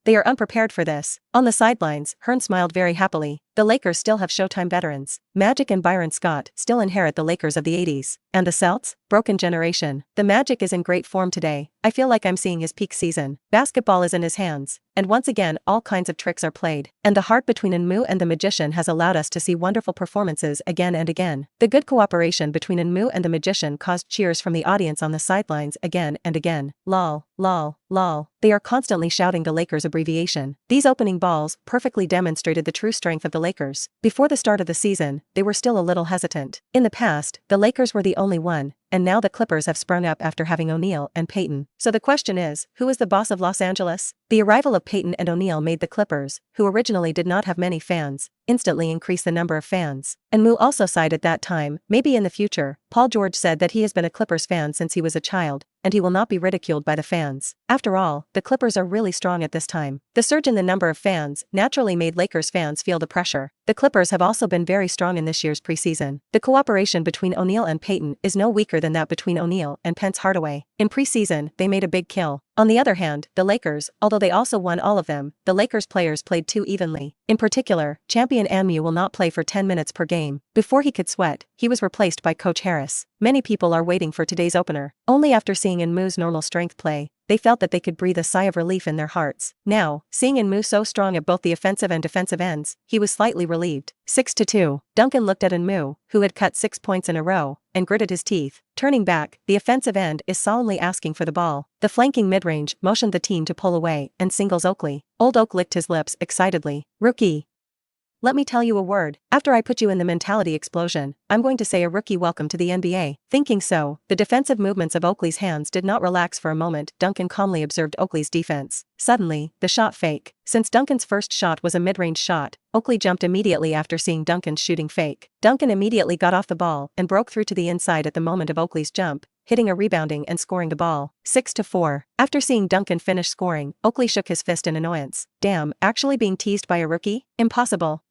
They are unprepared for this. On the sidelines, Hearn smiled very happily. The Lakers still have Showtime veterans. Magic and Byron Scott still inherit the Lakers of the 80s. And the Celts? Broken generation. The Magic is in great form today. I feel like I'm seeing his peak season. Basketball is in his hands. And once again, all kinds of tricks are played. And the heart between Enmu and the magician has allowed us to see wonderful performances again and again. The good cooperation between Enmu and the magician caused cheers from the audience on the sidelines again and again. Lol, lol, lol. They are constantly shouting the Lakers abbreviation. These opening balls perfectly demonstrated the true strength of the Lakers. Before the start of the season, they were still a little hesitant. In the past, the Lakers were the only one, and now the Clippers have sprung up after having O'Neal and Payton. So the question is, who is the boss of Los Angeles? The arrival of Payton and O'Neal made the Clippers, who originally did not have many fans, instantly increase the number of fans. Enmu also sighed at that time, maybe in the future. Paul George said that he has been a Clippers fan since he was a child, and he will not be ridiculed by the fans. After all, the Clippers are really strong at this time. The surge in the number of fans naturally made Lakers fans feel the pressure. The Clippers have also been very strong in this year's preseason. The cooperation between O'Neal and Payton is no weaker than that between O'Neal and Pence Hardaway. In preseason, they made a big kill. On the other hand, the Lakers, although they also won all of them, the Lakers players played too evenly. In particular, champion Enmu will not play for 10 minutes per game. Before he could sweat, he was replaced by Coach Harris. Many people are waiting for today's opener. Only after seeing Enmu's normal strength play, they felt that they could breathe a sigh of relief in their hearts. Now, seeing Enmu so strong at both the offensive and defensive ends, he was slightly relieved. 6-2. Duncan looked at Enmu, who had cut 6 points in a row, and gritted his teeth. Turning back, the offensive end is solemnly asking for the ball. The flanking mid-range motioned the team to pull away and singles Oakley. Old Oak licked his lips excitedly. "Rookie. Let me tell you a word. After I put you in the mentality explosion, I'm going to say a rookie welcome to the NBA." Thinking so, the defensive movements of Oakley's hands did not relax for a moment. Duncan calmly observed Oakley's defense. Suddenly, the shot fake. Since Duncan's first shot was a mid-range shot, Oakley jumped immediately after seeing Duncan's shooting fake. Duncan immediately got off the ball and broke through to the inside at the moment of Oakley's jump, hitting a rebounding and scoring the ball. 6-4. After seeing Duncan finish scoring, Oakley shook his fist in annoyance. Damn, actually being teased by a rookie? Impossible.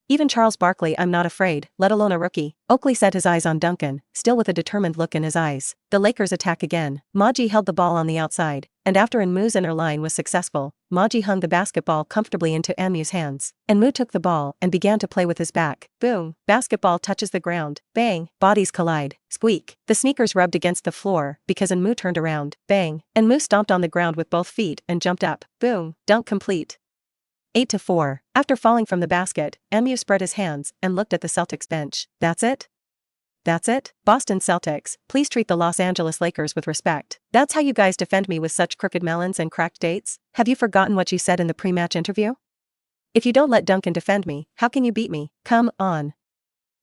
Even Charles Barkley I'm not afraid, let alone a rookie. Oakley set his eyes on Duncan, still with a determined look in his eyes. The Lakers attack again. Maji held the ball on the outside, and after Enmu's inner line was successful, Maji hung the basketball comfortably into Enmu's hands. Enmu took the ball and began to play with his back. Boom. Basketball touches the ground. Bang. Bodies collide. Squeak. The sneakers rubbed against the floor because Enmu turned around. Bang. Enmu stomped on the ground with both feet and jumped up. Boom. Dunk complete. 8-4. After falling from the basket, Enmu spread his hands and looked at the Celtics bench. That's it? That's it? Boston Celtics, please treat the Los Angeles Lakers with respect. That's how you guys defend me with such crooked melons and cracked dates? Have you forgotten what you said in the pre-match interview? If you don't let Duncan defend me, how can you beat me? Come on.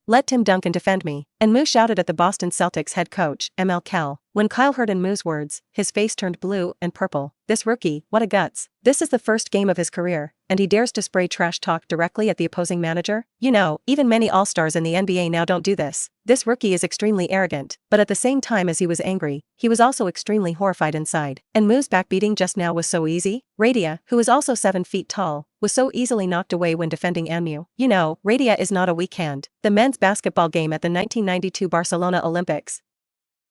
Let Tim Duncan defend me. Enmu shouted at the Boston Celtics head coach, ML Kell. When Kyle heard Enmu's words, his face turned blue and purple. This rookie, what a guts. This is the first game of his career, and he dares to spray trash talk directly at the opposing manager? You know, even many all-stars in the NBA now don't do this. This rookie is extremely arrogant, but at the same time as he was angry, he was also extremely horrified inside. Enmu's backbeating just now was so easy. Radia, who is also 7 feet tall, was so easily knocked away when defending Enmu. You know, Radia is not a weak hand. The men's basketball game at the 1992 Barcelona Olympics,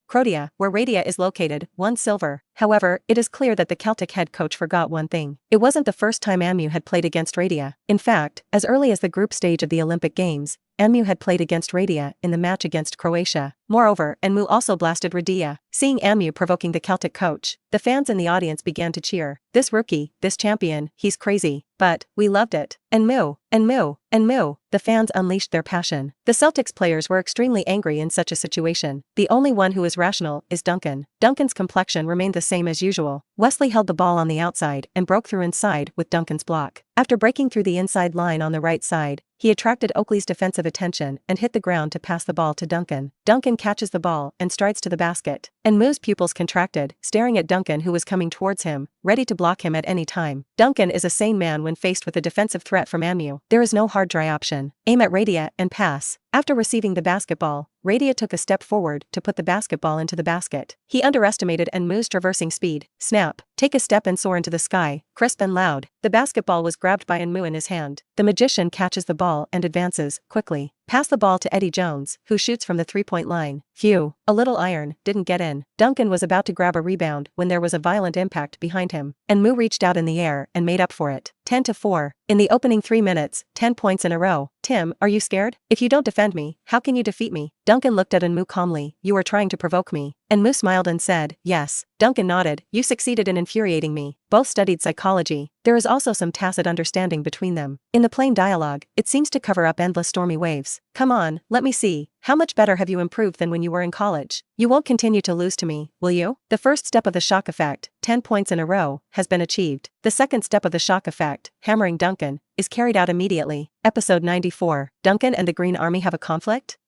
Croatia, where Radia is located, won silver. However, it is clear that the Celtic head coach forgot one thing. It wasn't the first time Enmu had played against Radia. In fact, as early as the group stage of the Olympic Games, Mu had played against Radia in the match against Croatia. Moreover, Mu also blasted Radia. Seeing Mu provoking the Celtic coach, the fans in the audience began to cheer. This rookie, this champion, he's crazy. But, we loved it. Mu. The fans unleashed their passion. The Celtics players were extremely angry in such a situation. The only one who is rational is Duncan. Duncan's complexion remained the same as usual. Wesley held the ball on the outside and broke through inside with Duncan's block. After breaking through the inside line on the right side, he attracted Oakley's defensive attention and hit the ground to pass the ball to Duncan. Duncan catches the ball and strides to the basket. Mu's pupils contracted, staring at Duncan who was coming towards him, ready to block him at any time. Duncan is a sane man when faced with a defensive threat from Mu. There is no hard dry option. Aim at Radia and pass. After receiving the basketball, Radia took a step forward to put the basketball into the basket. He underestimated Mu's traversing speed. Snap. Take a step and soar into the sky, crisp and loud. The basketball was grabbed by Mu in his hand. The magician catches the ball and advances, quickly. Pass the ball to Eddie Jones, who shoots from the three-point line. Phew. A little iron, didn't get in. Duncan was about to grab a rebound when there was a violent impact behind him. Mu reached out in the air and made up for it. 10-4. In the opening 3 minutes, 10 points in a row. Tim, are you scared? If you don't defend me, how can you defeat me? Duncan looked at Mu calmly. You are trying to provoke me. Mu smiled and said, yes. Duncan nodded. You succeeded in infuriating me. Both studied psychology. There is also some tacit understanding between them. In the plain dialogue, it seems to cover up endless stormy waves. Come on, let me see. How much better have you improved than when you were in college? You won't continue to lose to me, will you? The first step of the shock effect, 10 points in a row, has been achieved. The second step of the shock effect, hammering Duncan, is carried out immediately. Episode 94. Duncan and the Green Army have a conflict?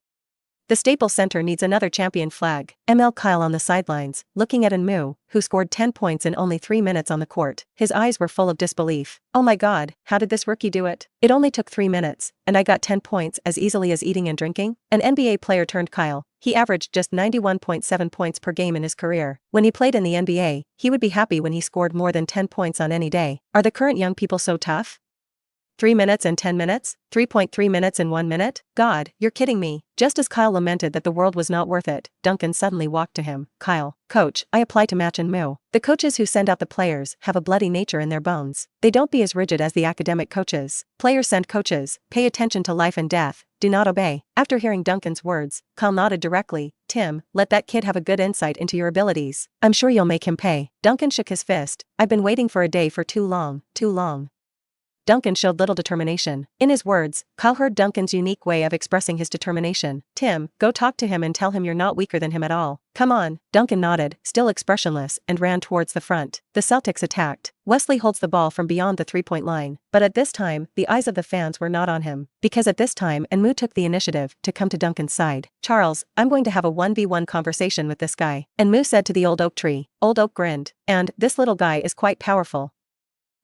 The Staples Center needs another champion flag. Kyle on the sidelines, looking at Mu, who scored 10 points in only 3 minutes on the court. His eyes were full of disbelief. Oh my god, how did this rookie do it? It only took 3 minutes, and I got 10 points as easily as eating and drinking? An NBA player turned Kyle. He averaged just 91.7 points per game in his career. When he played in the NBA, he would be happy when he scored more than 10 points on any day. Are the current young people so tough? 3 minutes and 10 minutes? 3.3 minutes in 1 minute? God, you're kidding me. Just as Kyle lamented that the world was not worth it, Duncan suddenly walked to him. Kyle, coach, I apply to match Mu. The coaches who send out the players have a bloody nature in their bones. They don't be as rigid as the academic coaches. Players send coaches, pay attention to life and death, do not obey. After hearing Duncan's words, Kyle nodded directly. Tim, let that kid have a good insight into your abilities. I'm sure you'll make him pay. Duncan shook his fist. I've been waiting for a day for too long. Duncan showed little determination. In his words, Kyle heard Duncan's unique way of expressing his determination. Tim, go talk to him and tell him you're not weaker than him at all. Come on. Duncan nodded, still expressionless, and ran towards the front. The Celtics attacked. Wesley holds the ball from beyond the three-point line. But at this time, the eyes of the fans were not on him. Because at this time Mu took the initiative to come to Duncan's side. Charles, I'm going to have a 1v1 conversation with this guy. Mu said to the old oak tree. Old oak grinned. And, this little guy is quite powerful.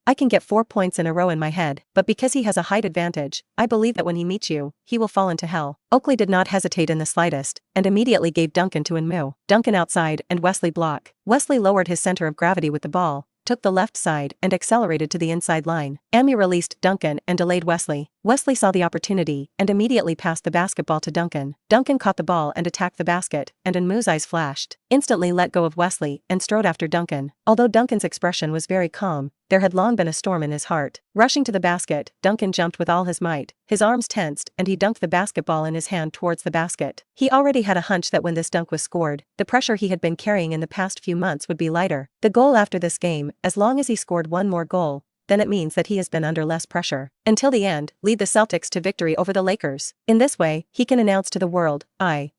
I can get 4 points in a row in my head, but because he has a height advantage, I believe that when he meets you, he will fall into hell. Oakley did not hesitate in the slightest, and immediately gave Duncan to Mu. Duncan outside and Wesley block. Wesley lowered his center of gravity with the ball, took the left side and accelerated to the inside line. Mu released Duncan and delayed Wesley. Wesley saw the opportunity and immediately passed the basketball to Duncan. Duncan caught the ball and attacked the basket, and Mu's eyes flashed. Instantly let go of Wesley and strode after Duncan. Although Duncan's expression was very calm, there had long been a storm in his heart. Rushing to the basket, Duncan jumped with all his might. His arms tensed and he dunked the basketball in his hand towards the basket. He already had a hunch that when this dunk was scored, the pressure he had been carrying in the past few months would be lighter. The goal after this game, as long as he scored one more goal, then it means that he has been under less pressure. Until the end, lead the Celtics to victory over the Lakers. In this way, he can announce to the world,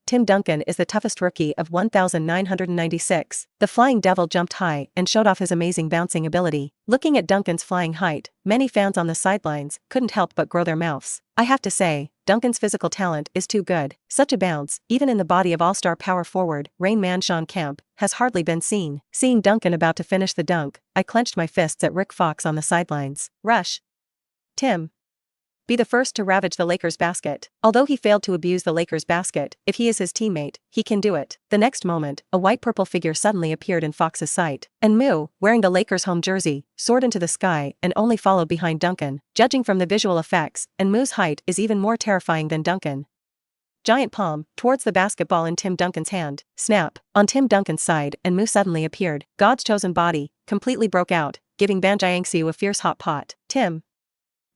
Tim Duncan is the toughest rookie of 1996. The Flying Devil jumped high and showed off his amazing bouncing ability. Looking at Duncan's flying height, many fans on the sidelines couldn't help but grow their mouths. I have to say, Duncan's physical talent is too good. Such a bounce, even in the body of all-star power forward, Rain Man Sean Kemp, has hardly been seen. Seeing Duncan about to finish the dunk, I clenched my fists at Rick Fox on the sidelines. Rush. Tim. Be the first to ravage the Lakers basket. Although he failed to abuse the Lakers basket, if he is his teammate, he can do it. The next moment, a white-purple figure suddenly appeared in Fox's sight. And Mu, wearing the Lakers home jersey, soared into the sky and only followed behind Duncan. Judging from the visual effects, and Mu's height is even more terrifying than Duncan. Giant palm, towards the basketball in Tim Duncan's hand. Snap. On Tim Duncan's side, and Mu suddenly appeared. God's chosen body, completely broke out, giving Banjayangsiu a fierce hot pot. Tim.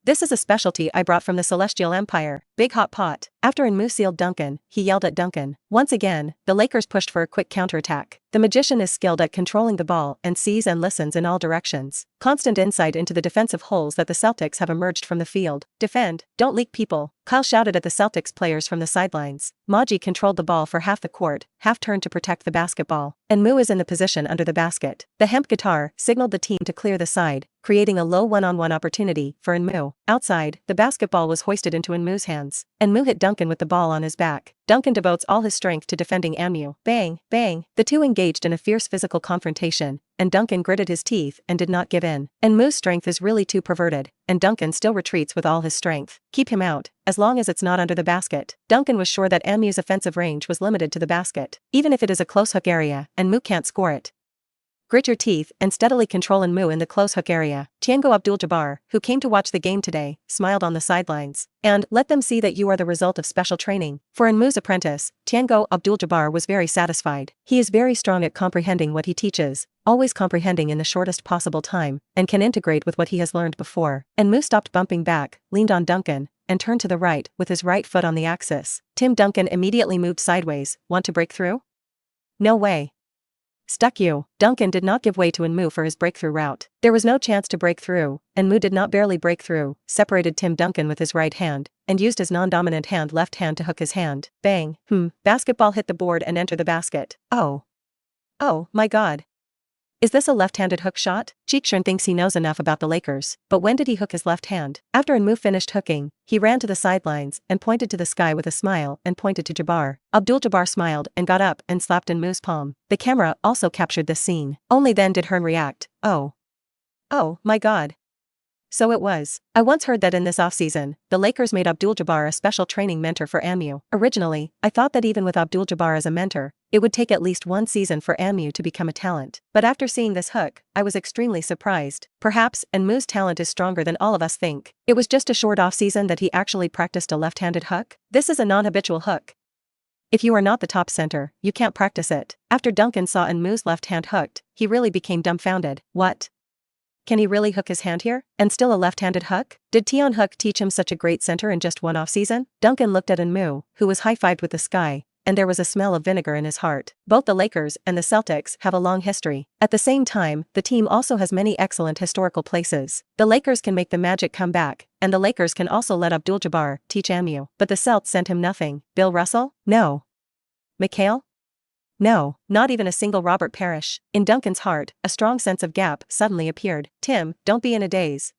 This is a specialty I brought from the Celestial Empire. Big hot pot. After Enmu sealed Duncan, he yelled at Duncan. Once again, the Lakers pushed for a quick counterattack. The magician is skilled at controlling the ball and sees and listens in all directions. Constant insight into the defensive holes that the Celtics have emerged from the field. Defend, don't leak people, Kyle shouted at the Celtics players from the sidelines. Maji controlled the ball for half the court, half turned to protect the basketball. Enmu is in the position under the basket. The hemp guitar signaled the team to clear the side, creating a low one-on-one opportunity for Enmu. Outside, the basketball was hoisted into Enmu's hands. Enmu hit Duncan with the ball on his back. Duncan devotes all his strength to defending Enmu. Bang, bang. The two engaged in a fierce physical confrontation, and Duncan gritted his teeth and did not give in. Enmu's strength is really too perverted, and Duncan still retreats with all his strength. Keep him out, as long as it's not under the basket. Duncan was sure that Enmu's offensive range was limited to the basket. Even if it is a close hook area, Enmu can't score it. Grit your teeth and steadily control Enmu in the close hook area. Tiango Abdul-Jabbar, who came to watch the game today, smiled on the sidelines. And let them see that you are the result of special training. For Enmu's apprentice, Tiango Abdul-Jabbar was very satisfied. He is very strong at comprehending what he teaches, always comprehending in the shortest possible time, and can integrate with what he has learned before. Enmu stopped bumping back, leaned on Duncan, and turned to the right, with his right foot on the axis. Tim Duncan immediately moved sideways. Want to break through? No way. Stuck you. Duncan did not give way to Enmu for his breakthrough route. There was no chance to break through. Enmu did not barely break through, separated Tim Duncan with his right hand, and used his non-dominant left hand to hook his hand. Bang. Basketball hit the board and entered the basket. Oh. Oh, my God. Is this a left-handed hook shot? Cheekshern thinks he knows enough about the Lakers, but when did he hook his left hand? After Enmu finished hooking, he ran to the sidelines and pointed to the sky with a smile and pointed to Jabbar. Abdul-Jabbar smiled and got up and slapped Enmu's palm. The camera also captured this scene. Only then did Hearn react. Oh. Oh, my God. So it was. I once heard that in this offseason, the Lakers made Abdul-Jabbar a special training mentor for Enmu. Originally, I thought that even with Abdul-Jabbar as a mentor, it would take at least one season for Enmu to become a talent. But after seeing this hook, I was extremely surprised. Perhaps Enmu's talent is stronger than all of us think. It was just a short offseason that he actually practiced a left-handed hook. This is a non-habitual hook. If you are not the top center, you can't practice it. After Duncan saw Enmu's left hand hooked, he really became dumbfounded. What? Can he really hook his hand here? And still a left-handed hook? Did Tion Hook teach him such a great center in just one offseason? Duncan looked at Enmu, who was high-fived with the sky, and there was a smell of vinegar in his heart. Both the Lakers and the Celtics have a long history. At the same time, the team also has many excellent historical places. The Lakers can make the Magic come back, and the Lakers can also let Abdul-Jabbar teach Enmu. But the Celts sent him nothing. Bill Russell? No. McHale? No, not even a single Robert Parrish. In Duncan's heart, a strong sense of gap suddenly appeared. Tim, don't be in a daze.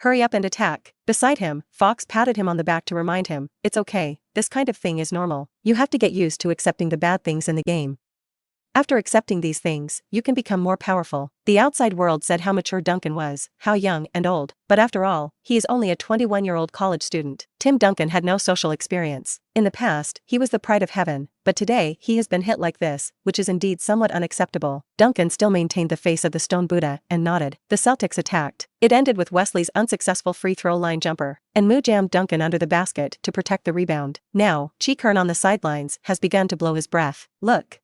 Hurry up and attack. Beside him, Fox patted him on the back to remind him, it's okay, this kind of thing is normal. You have to get used to accepting the bad things in the game. After accepting these things, you can become more powerful. The outside world said how mature Duncan was, how young and old, but after all, he is only a 21-year-old college student. Tim Duncan had no social experience. In the past, he was the pride of heaven, but today he has been hit like this, which is indeed somewhat unacceptable. Duncan still maintained the face of the stone Buddha and nodded. The Celtics attacked. It ended with Wesley's unsuccessful free throw line jumper, and Enmu jammed Duncan under the basket to protect the rebound. Now, Cheek Hearn on the sidelines has begun to blow his breath. Look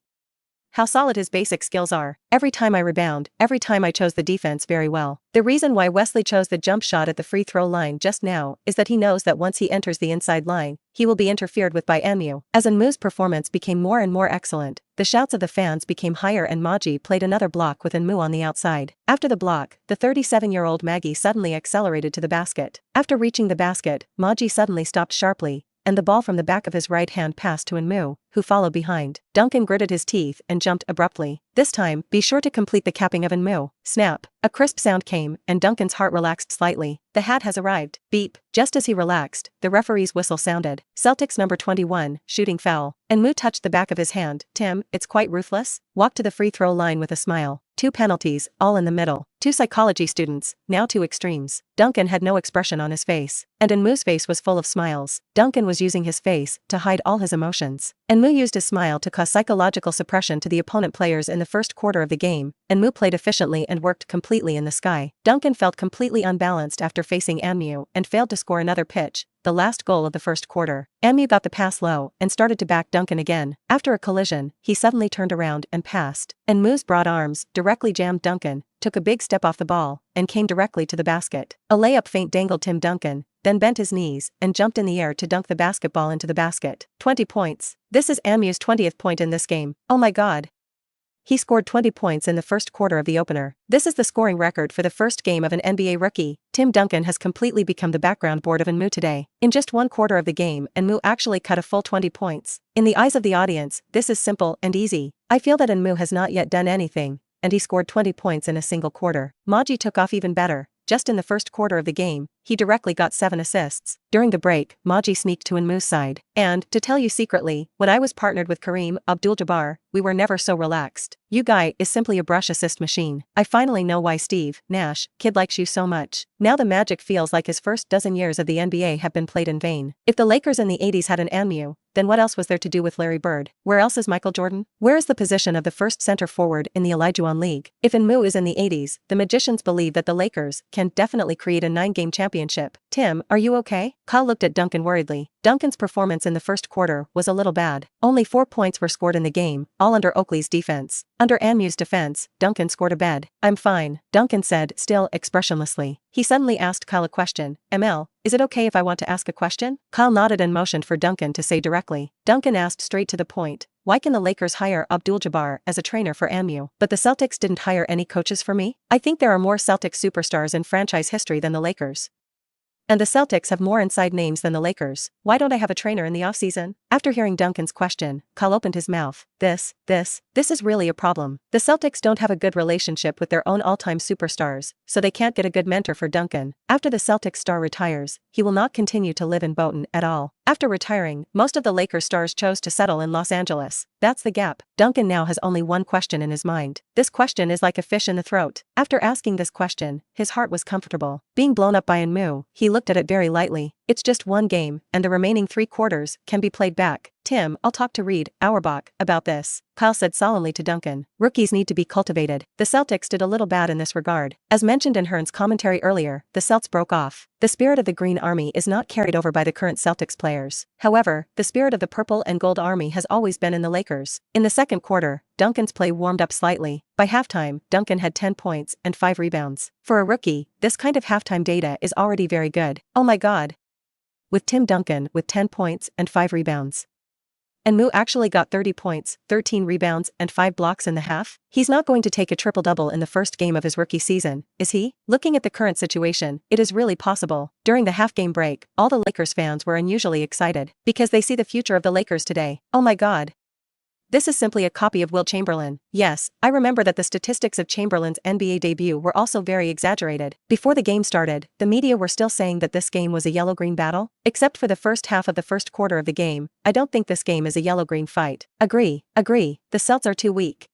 how solid his basic skills are. Every time I rebound, every time I chose the defense very well. The reason why Wesley chose the jump shot at the free throw line just now is that he knows that once he enters the inside line, he will be interfered with by Enmu. As Enmu's performance became more and more excellent, the shouts of the fans became higher and Maji played another block with Enmu on the outside. After the block, the 37-year-old Maggie suddenly accelerated to the basket. After reaching the basket, Maji suddenly stopped sharply, and the ball from the back of his right hand passed to Enmu, who followed behind. Duncan gritted his teeth and jumped abruptly. This time, be sure to complete the capping of Enmu. Snap. A crisp sound came, and Duncan's heart relaxed slightly. The hat has arrived. Beep. Just as he relaxed, the referee's whistle sounded. Celtics number 21, shooting foul. Enmu touched the back of his hand. Tim, it's quite ruthless. Walk to the free throw line with a smile. 2 penalties, all in the middle. 2 psychology students, now 2 extremes. Duncan had no expression on his face, and Enmu's face was full of smiles. Duncan was using his face to hide all his emotions. Enmu used his smile to cause psychological suppression to the opponent players in the first quarter of the game. Enmu played efficiently and worked completely in the sky. Duncan felt completely unbalanced after facing Enmu and failed to score another pitch, the last goal of the first quarter. Enmu got the pass low and started to back Duncan again. After a collision, he suddenly turned around and passed. Enmu's broad arms directly jammed Duncan, took a big step off the ball, and came directly to the basket. A layup feint dangled Tim Duncan, then bent his knees and jumped in the air to dunk the basketball into the basket. 20 points. This is Amu's 20th point in this game. Oh my god. He scored 20 points in the first quarter of the opener. This is the scoring record for the first game of an NBA rookie. Tim Duncan has completely become the background board of Enmu today. In just one quarter of the game, Enmu actually cut a full 20 points. In the eyes of the audience, this is simple and easy. I feel that Enmu has not yet done anything, and he scored 20 points in a single quarter. Maji took off even better. Just in the first quarter of the game, he directly got 7 assists. During the break, Maji sneaked to Enmu's side. And, to tell you secretly, when I was partnered with Kareem Abdul-Jabbar, we were never so relaxed. You guy is simply a brush assist machine. I finally know why Steve Nash, kid likes you so much. Now the Magic feels like his first dozen years of the NBA have been played in vain. If the Lakers in the 80s had an Amu, then what else was there to do with Larry Bird? Where else is Michael Jordan? Where is the position of the first center forward in the Olajuwon League? If Enmu is in the 80s, the magicians believe that the Lakers can definitely create a 9-game championship. Tim, are you okay? Kyle looked at Duncan worriedly. Duncan's performance in the first quarter was a little bad. Only 4 points were scored in the game, all under Oakley's defense. Under Amu's defense, Duncan scored a bed. I'm fine, Duncan said, still expressionlessly. He suddenly asked Kyle a question. ML, is it okay if I want to ask a question? Kyle nodded and motioned for Duncan to say directly. Duncan asked straight to the point. Why can the Lakers hire Abdul-Jabbar as a trainer for Amu, but the Celtics didn't hire any coaches for me? I think there are more Celtics superstars in franchise history than the Lakers. And the Celtics have more inside names than the Lakers. Why don't I have a trainer in the offseason? After hearing Duncan's question, Kyle opened his mouth. This is really a problem. The Celtics don't have a good relationship with their own all-time superstars, so they can't get a good mentor for Duncan. After the Celtics star retires, he will not continue to live in Boynton at all. After retiring, most of the Lakers stars chose to settle in Los Angeles. That's the gap. Duncan now has only one question in his mind. This question is like a fish in the throat. After asking this question, his heart was comfortable. Being blown up by Enmu, he looked at it very lightly. It's just one game, and the remaining 3 quarters can be played back. Tim, I'll talk to Reed Auerbach about this, Kyle said solemnly to Duncan. Rookies need to be cultivated. The Celtics did a little bad in this regard. As mentioned in Hearn's commentary earlier, the Celts broke off. The spirit of the Green Army is not carried over by the current Celtics players. However, the spirit of the Purple and Gold Army has always been in the Lakers. In the second quarter, Duncan's play warmed up slightly. By halftime, Duncan had 10 points and 5 rebounds. For a rookie, this kind of halftime data is already very good. Oh my god. With Tim Duncan with 10 points and 5 rebounds. Enmu actually got 30 points, 13 rebounds, and 5 blocks in the half? He's not going to take a triple-double in the first game of his rookie season, is he? Looking at the current situation, it is really possible. During the half-game break, all the Lakers fans were unusually excited, because they see the future of the Lakers today. Oh my god. This is simply a copy of Wilt Chamberlain. Yes, I remember that the statistics of Chamberlain's NBA debut were also very exaggerated. Before the game started, the media were still saying that this game was a yellow-green battle. Except for the first half of the first quarter of the game, I don't think this game is a yellow-green fight. Agree. The Celts are too weak.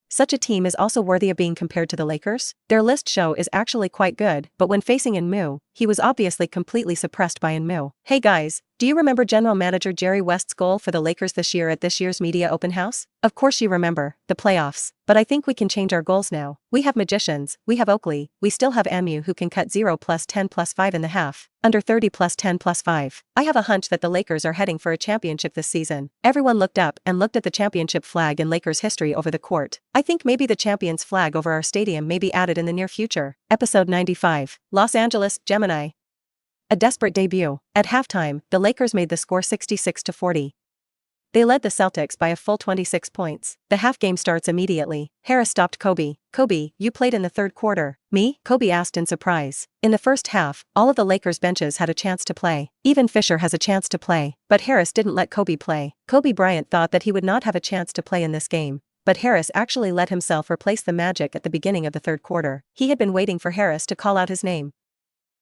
Such a team is also worthy of being compared to the Lakers. Their list show is actually quite good, but when facing Enmu, he was obviously completely suppressed by Enmu. Hey guys, do you remember General Manager Jerry West's goal for the Lakers this year at this year's media open house? Of course you remember, the playoffs. But I think we can change our goals now. We have magicians, we have Oakley, we still have Amu who can cut 0 plus 10 plus 5 in the half, under 30 plus 10 plus 5. I have a hunch that the Lakers are heading for a championship this season. Everyone looked up and looked at the championship flag in Lakers history over the court. I think maybe the champion's flag over our stadium may be added in the near future. Episode 95. Los Angeles, Gemini. A desperate debut. At halftime, the Lakers made the score 66-40. They led the Celtics by a full 26 points. The half game starts immediately. Harris stopped Kobe. Kobe, you played in the third quarter. Me? Kobe asked in surprise. In the first half, all of the Lakers benches had a chance to play. Even Fisher has a chance to play. But Harris didn't let Kobe play. Kobe Bryant thought that he would not have a chance to play in this game. But Harris actually let himself replace the Magic at the beginning of the third quarter. He had been waiting for Harris to call out his name.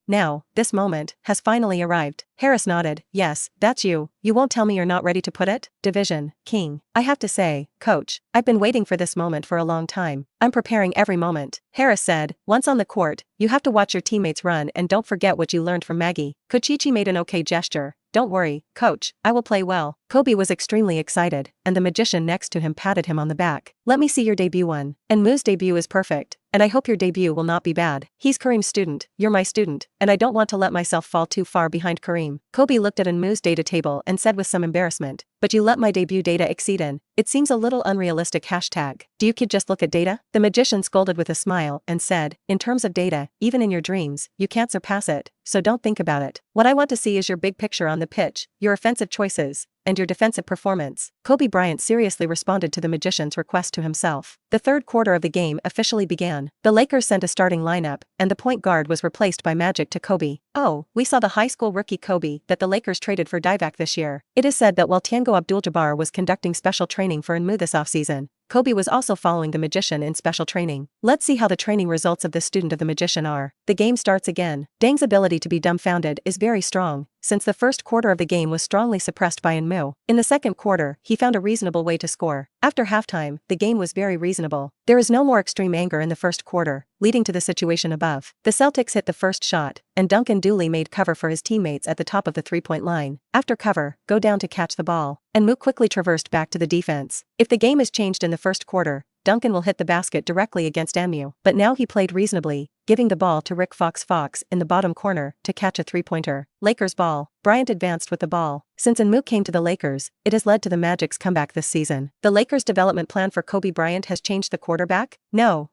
Now, this moment has finally arrived. Harris nodded. Yes, that's you. You won't tell me you're not ready to put it? Division King. I have to say, Coach, I've been waiting for this moment for a long time. I'm preparing every moment. Harris said, once on the court, you have to watch your teammates run and don't forget what you learned from Maggie. Kochichi made an okay gesture. Don't worry, Coach, I will play well. Kobe was extremely excited, and the magician next to him patted him on the back. Let me see your debut one. Enmu's debut is perfect. and I hope your debut will not be bad. He's Kareem's student, you're my student, and I don't want to let myself fall too far behind Kareem. Kobe looked at Enmu's data table and said with some embarrassment, but you let my debut data exceed in. It seems a little unrealistic. Hashtag. Do you kid just look at data? The magician scolded with a smile and said, in terms of data, even in your dreams, you can't surpass it, so don't think about it. What I want to see is your big picture on the pitch, your offensive choices, and your defensive performance. Kobe Bryant seriously responded to the magician's request to himself. The third quarter of the game officially began. The Lakers sent a starting lineup, and the point guard was replaced by Magic to Kobe. Oh, we saw the high school rookie Kobe that the Lakers traded for Divac this year. It is said that while Tiango Abdul-Jabbar was conducting special training for Enmu this offseason, Kobe was also following the magician in special training. Let's see how the training results of this student of the magician are. The game starts again. Dang's ability to be dumbfounded is very strong, since the first quarter of the game was strongly suppressed by Enmu. In the second quarter, he found a reasonable way to score. After halftime, the game was very reasonable. There is no more extreme anger in the first quarter, leading to the situation above. The Celtics hit the first shot, and Duncan duly made cover for his teammates at the top of the three-point line. After cover, go down to catch the ball, and Enmu quickly traversed back to the defense. If the game is changed in the first quarter, Duncan will hit the basket directly against Enmu, but now he played reasonably, giving the ball to Rick Fox in the bottom corner to catch a three-pointer. Lakers ball. Bryant advanced with the ball. Since Enmu came to the Lakers, it has led to the Magic's comeback this season. The Lakers' development plan for Kobe Bryant has changed the quarterback? No.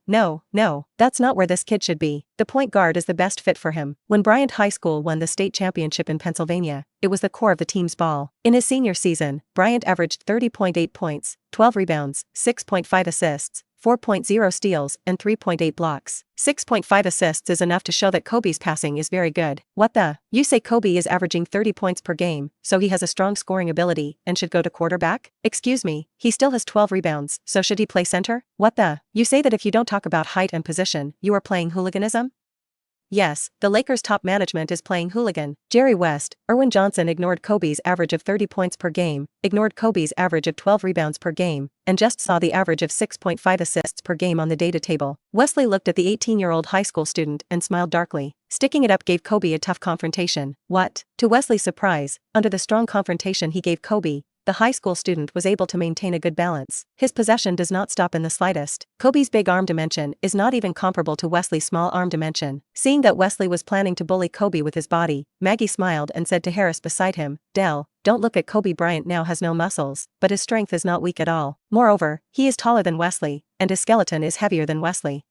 That's not where this kid should be. The point guard is the best fit for him. When Bryant High School won the state championship in Pennsylvania, it was the core of the team's ball. In his senior season, Bryant averaged 30.8 points, 12 rebounds, 6.5 assists, 4.0 steals, and 3.8 blocks. 6.5 assists is enough to show that Kobe's passing is very good. What the? You say Kobe is averaging 30 points per game, so he has a strong scoring ability and should go to quarterback? Excuse me, he still has 12 rebounds, so should he play center? What the? You say that if you don't talk about height and position, you are playing hooliganism? Yes, the Lakers' top management is playing hooligan. Jerry West, Erwin Johnson ignored Kobe's average of 30 points per game, ignored Kobe's average of 12 rebounds per game, and just saw the average of 6.5 assists per game on the data table. Wesley looked at the 18-year-old high school student and smiled darkly. Sticking it up gave Kobe a tough confrontation. What? To Wesley's surprise, under the strong confrontation he gave Kobe, the high school student was able to maintain a good balance. His possession does not stop in the slightest. Kobe's big arm dimension is not even comparable to Wesley's small arm dimension. Seeing that Wesley was planning to bully Kobe with his body, Maggie smiled and said to Harris beside him, Dell, don't look at Kobe. Bryant now has no muscles, but his strength is not weak at all. Moreover, he is taller than Wesley, and his skeleton is heavier than Wesley.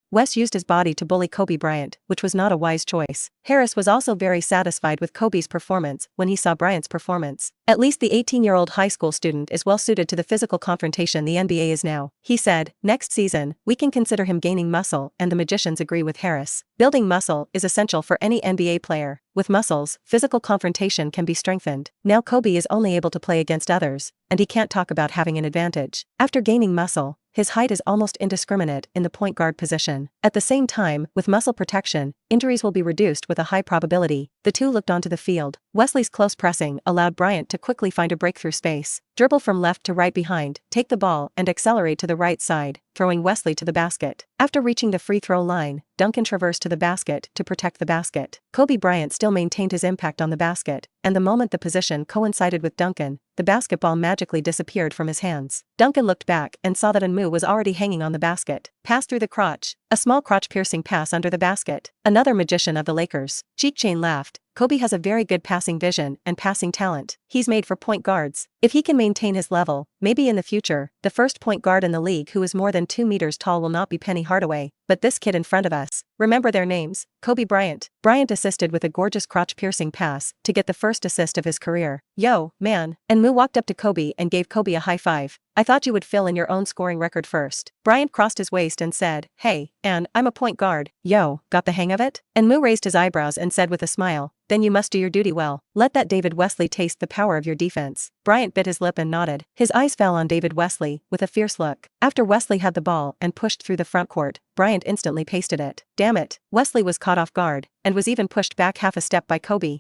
Wes used his body to bully Kobe Bryant, which was not a wise choice. Harris was also very satisfied with Kobe's performance when he saw Bryant's performance. At least the 18-year-old high school student is well suited to the physical confrontation the NBA is now. He said, next season, we can consider him gaining muscle, and the magicians agree with Harris. Building muscle is essential for any NBA player. With muscles, physical confrontation can be strengthened. Now Kobe is only able to play against others, and he can't talk about having an advantage. After gaining muscle, his height is almost indiscriminate in the point guard position. At the same time, with muscle protection, injuries will be reduced with a high probability. The two looked onto the field. Wesley's close pressing allowed Bryant to quickly find a breakthrough space. Dribble from left to right behind, take the ball and accelerate to the right side, throwing Wesley to the basket. After reaching the free throw line, Duncan traversed to the basket to protect the basket. Kobe Bryant still maintained his impact on the basket, and the moment the position coincided with Duncan, the basketball magically disappeared from his hands. Duncan looked back and saw that Enmu was already hanging on the basket. Pass through the crotch. A small crotch-piercing pass under the basket. Another magician of the Lakers. Cheek Chain laughed. Kobe has a very good passing vision and passing talent. He's made for point guards. If he can maintain his level, maybe in the future, the first point guard in the league who is more than 2 meters tall will not be Penny Hardaway, but this kid in front of us. Remember their names? Kobe Bryant. Bryant assisted with a gorgeous crotch-piercing pass to get the first assist of his career. Yo, man. And Enmu walked up to Kobe and gave Kobe a high five. I thought you would fill in your own scoring record first. Bryant crossed his waist and said, hey, and I'm a point guard. Yo, got the hang of it? And Enmu raised his eyebrows and said with a smile, then you must do your duty well. Let that David Wesley taste the power of your defense. Bryant bit his lip and nodded. His eyes fell on David Wesley with a fierce look. After Wesley had the ball and pushed through the front court, Bryant instantly pasted it. Damn it. Wesley was caught off guard and was even pushed back half a step by Kobe.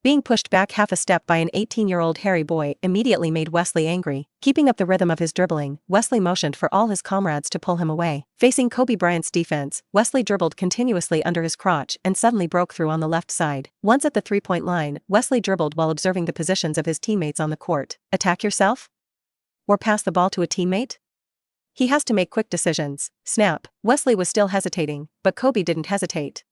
Being pushed back half a step by an 18-year-old hairy boy immediately made Wesley angry. Keeping up the rhythm of his dribbling, Wesley motioned for all his comrades to pull him away. Facing Kobe Bryant's defense, Wesley dribbled continuously under his crotch and suddenly broke through on the left side. Once at the three-point line, Wesley dribbled while observing the positions of his teammates on the court. Attack yourself? Or pass the ball to a teammate? He has to make quick decisions. Snap. Wesley was still hesitating, but Kobe didn't hesitate.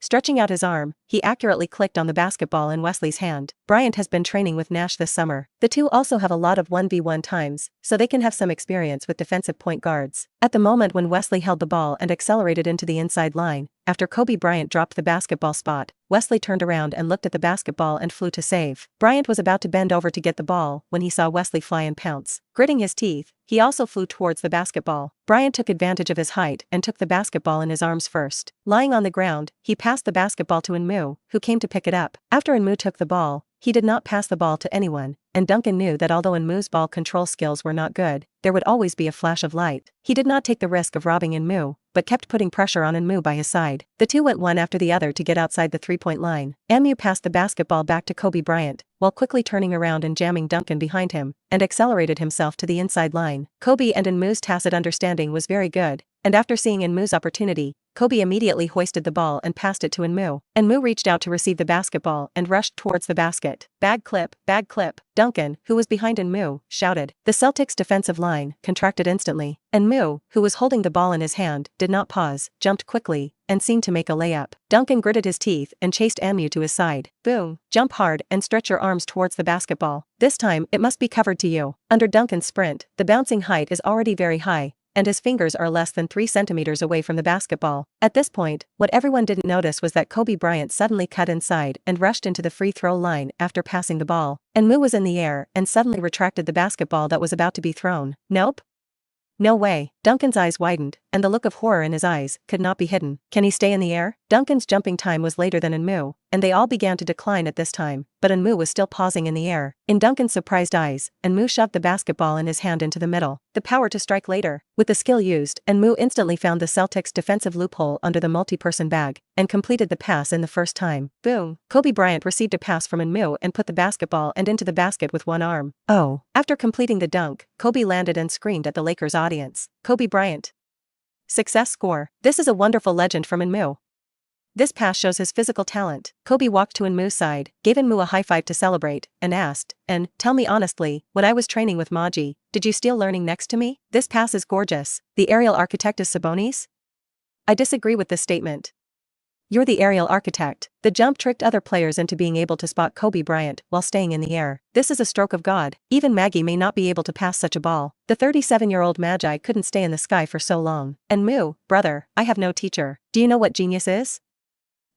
Stretching out his arm, he accurately clicked on the basketball in Wesley's hand. Bryant has been training with Nash this summer. The two also have a lot of 1v1 times, so they can have some experience with defensive point guards. At the moment when Wesley held the ball and accelerated into the inside line, after Kobe Bryant dropped the basketball spot, Wesley turned around and looked at the basketball and flew to save. Bryant was about to bend over to get the ball when he saw Wesley fly and pounce. Gritting his teeth, he also flew towards the basketball. Bryant took advantage of his height and took the basketball in his arms first. Lying on the ground, he passed the basketball to Enmu, who came to pick it up. After Enmu took the ball, he did not pass the ball to anyone, and Duncan knew that although Enmu's ball control skills were not good, there would always be a flash of light. He did not take the risk of robbing Enmu, but kept putting pressure on Enmu by his side. The two went one after the other to get outside the three-point line. Enmu passed the basketball back to Kobe Bryant, while quickly turning around and jamming Duncan behind him, and accelerated himself to the inside line. Kobe and Enmu's tacit understanding was very good, and after seeing Enmu's opportunity, Kobe immediately hoisted the ball and passed it to Enmu. Enmu reached out to receive the basketball and rushed towards the basket. Bag clip, bag clip. Duncan, who was behind Enmu, shouted. The Celtics' defensive line contracted instantly. Enmu, who was holding the ball in his hand, did not pause, jumped quickly, and seemed to make a layup. Duncan gritted his teeth and chased Enmu to his side. Boom. Jump hard and stretch your arms towards the basketball. This time, it must be covered to you. Under Duncan's sprint, the bouncing height is already very high, and his fingers are less than 3 centimeters away from the basketball. At this point, what everyone didn't notice was that Kobe Bryant suddenly cut inside and rushed into the free throw line after passing the ball. Enmu was in the air and suddenly retracted the basketball that was about to be thrown. Nope. No way. Duncan's eyes widened, and the look of horror in his eyes could not be hidden. Can he stay in the air? Duncan's jumping time was later than Enmu, and they all began to decline at this time, but Enmu was still pausing in the air. In Duncan's surprised eyes, Enmu shoved the basketball in his hand into the middle. The power to strike later. With the skill used, Enmu instantly found the Celtics' defensive loophole under the multi-person bag, and completed the pass in the first time. Boom. Kobe Bryant received a pass from Enmu and put the basketball and into the basket with one arm. Oh. After completing the dunk, Kobe landed and screamed at the Lakers audience. Kobe Bryant. Success score. This is a wonderful legend from Enmu. This pass shows his physical talent. Kobe walked to Enmu's side, gave Enmu a high five to celebrate, and asked, tell me honestly, when I was training with Maji, did you steal learning next to me? This pass is gorgeous. The aerial architect is Sabonis? I disagree with this statement. You're the aerial architect. The jump tricked other players into being able to spot Kobe Bryant while staying in the air. This is a stroke of God. Even Maggie may not be able to pass such a ball. The 37-year-old Magi couldn't stay in the sky for so long. Enmu, brother, I have no teacher. Do you know what genius is?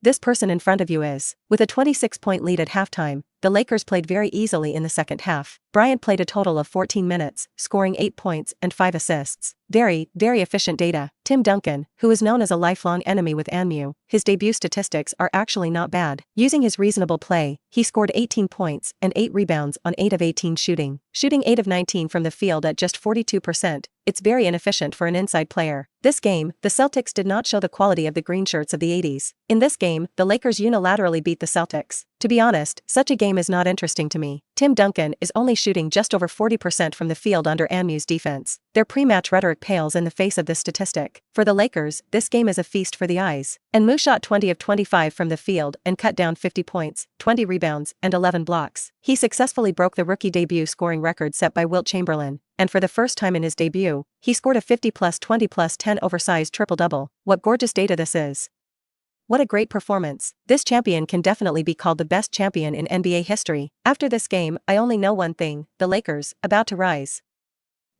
This person in front of you is. With a 26-point lead at halftime, the Lakers played very easily in the second half. Bryant played a total of 14 minutes, scoring 8 points and 5 assists. Very, very efficient data. Tim Duncan, who is known as a lifelong enemy with Enmu, his debut statistics are actually not bad. Using his reasonable play, he scored 18 points and 8 rebounds on 8 of 18 shooting. Shooting 8 of 19 from the field at just 42%, it's very inefficient for an inside player. This game, the Celtics did not show the quality of the green shirts of the 80s. In this game, the Lakers unilaterally beat the Celtics. To be honest, such a game is not interesting to me. Tim Duncan is only shooting just over 40% from the field under Enmu's defense. Their pre-match rhetoric pales in the face of this statistic. For the Lakers, this game is a feast for the eyes. Enmu shot 20 of 25 from the field and cut down 50 points, 20 rebounds, and 11 blocks. He successfully broke the rookie debut scoring record set by Wilt Chamberlain, and for the first time in his debut, he scored a 50 plus 20 plus 10 oversized triple-double. What gorgeous data this is. What a great performance. This champion can definitely be called the best champion in NBA history. After this game, I only know one thing, the Lakers, about to rise.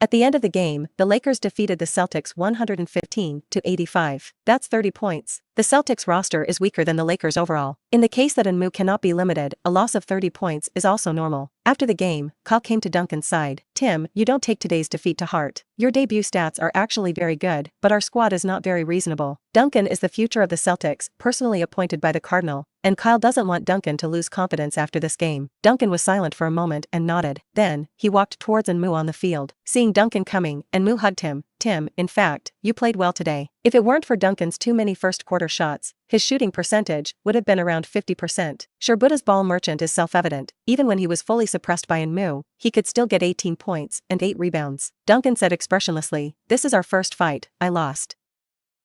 At the end of the game, the Lakers defeated the Celtics 115-85. That's 30 points. The Celtics roster is weaker than the Lakers overall. In the case that Enmu cannot be limited, a loss of 30 points is also normal. After the game, Kyle came to Duncan's side. Tim, you don't take today's defeat to heart. Your debut stats are actually very good, but our squad is not very reasonable. Duncan is the future of the Celtics, personally appointed by the Cardinal, and Kyle doesn't want Duncan to lose confidence after this game. Duncan was silent for a moment and nodded. Then, he walked towards Enmu on the field. Seeing Duncan coming, Enmu hugged him. Tim, in fact, you played well today. If it weren't for Duncan's too many first-quarter shots, his shooting percentage would have been around 50%. Sure, Buddha's ball merchant is self-evident. Even when he was fully suppressed by Enmu, he could still get 18 points and 8 rebounds. Duncan said expressionlessly, "This is our first fight, I lost.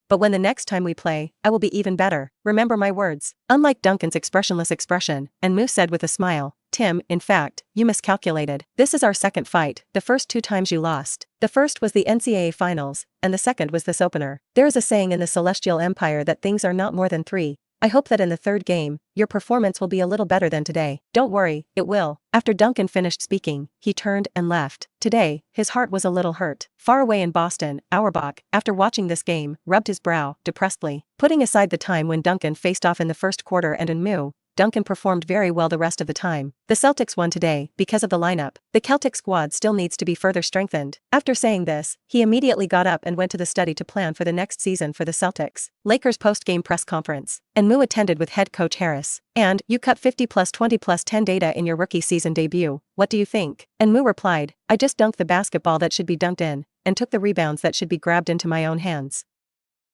But when the next time we play, I will be even better. Remember my words." Unlike Duncan's expressionless expression, Enmu said with a smile, Tim, in fact, you miscalculated. This is our second fight, the first 2 times you lost. The first was the NCAA Finals, and the second was this opener. There is a saying in the Celestial Empire that things are not more than 3. I hope that in the third game, your performance will be a little better than today. Don't worry, it will. After Duncan finished speaking, he turned and left. Today, his heart was a little hurt. Far away in Boston, Auerbach, after watching this game, rubbed his brow, depressedly. Putting aside the time when Duncan faced off in the first quarter and in Mu, Duncan performed very well the rest of the time. The Celtics won today, because of the lineup. The Celtic squad still needs to be further strengthened. After saying this, he immediately got up and went to the study to plan for the next season for the Celtics. Lakers post-game press conference. And Mu attended with head coach Harris. And, you cut 50 plus 20 plus 10 data in your rookie season debut. What do you think? And Mu replied, I just dunked the basketball that should be dunked in, and took the rebounds that should be grabbed into my own hands.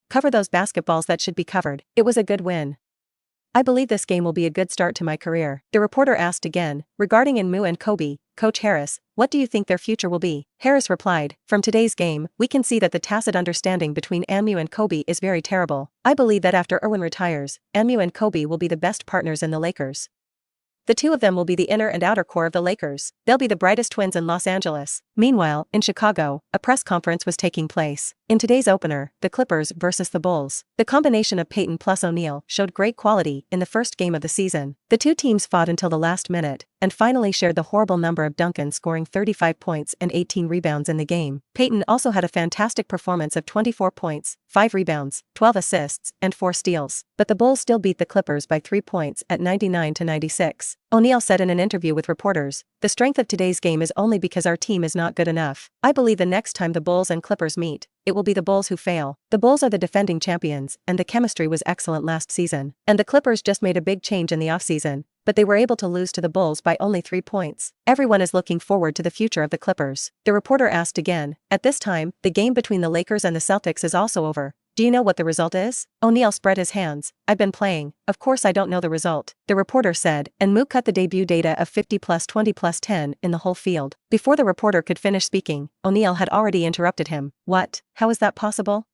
Cover those basketballs that should be covered. It was a good win. I believe this game will be a good start to my career. The reporter asked again, regarding Mu and Kobe, Coach Harris, what do you think their future will be? Harris replied, from today's game, we can see that the tacit understanding between Mu and Kobe is very terrible. I believe that after Irwin retires, Mu and Kobe will be the best partners in the Lakers. The two of them will be the inner and outer core of the Lakers. They'll be the brightest twins in Los Angeles. Meanwhile, in Chicago, a press conference was taking place. In today's opener, the Clippers versus the Bulls. The combination of Payton plus O'Neal showed great quality in the first game of the season. The two teams fought until the last minute, and finally shared the horrible number of Duncan scoring 35 points and 18 rebounds in the game. Payton also had a fantastic performance of 24 points, 5 rebounds, 12 assists, and 4 steals. But the Bulls still beat the Clippers by 3 points at 99-96. O'Neal said in an interview with reporters, the strength of today's game is only because our team is not good enough. I believe the next time the Bulls and Clippers meet, it will be the Bulls who fail. The Bulls are the defending champions, and the chemistry was excellent last season. And the Clippers just made a big change in the offseason, but they were able to lose to the Bulls by only 3 points. Everyone is looking forward to the future of the Clippers. The reporter asked again, at this time, the game between the Lakers and the Celtics is also over. Do you know what the result is? O'Neal spread his hands. I've been playing. Of course I don't know the result. The reporter said, and Mu cut the debut data of 50 plus 20 plus 10 in the whole field. Before the reporter could finish speaking, O'Neal had already interrupted him. What? How is that possible?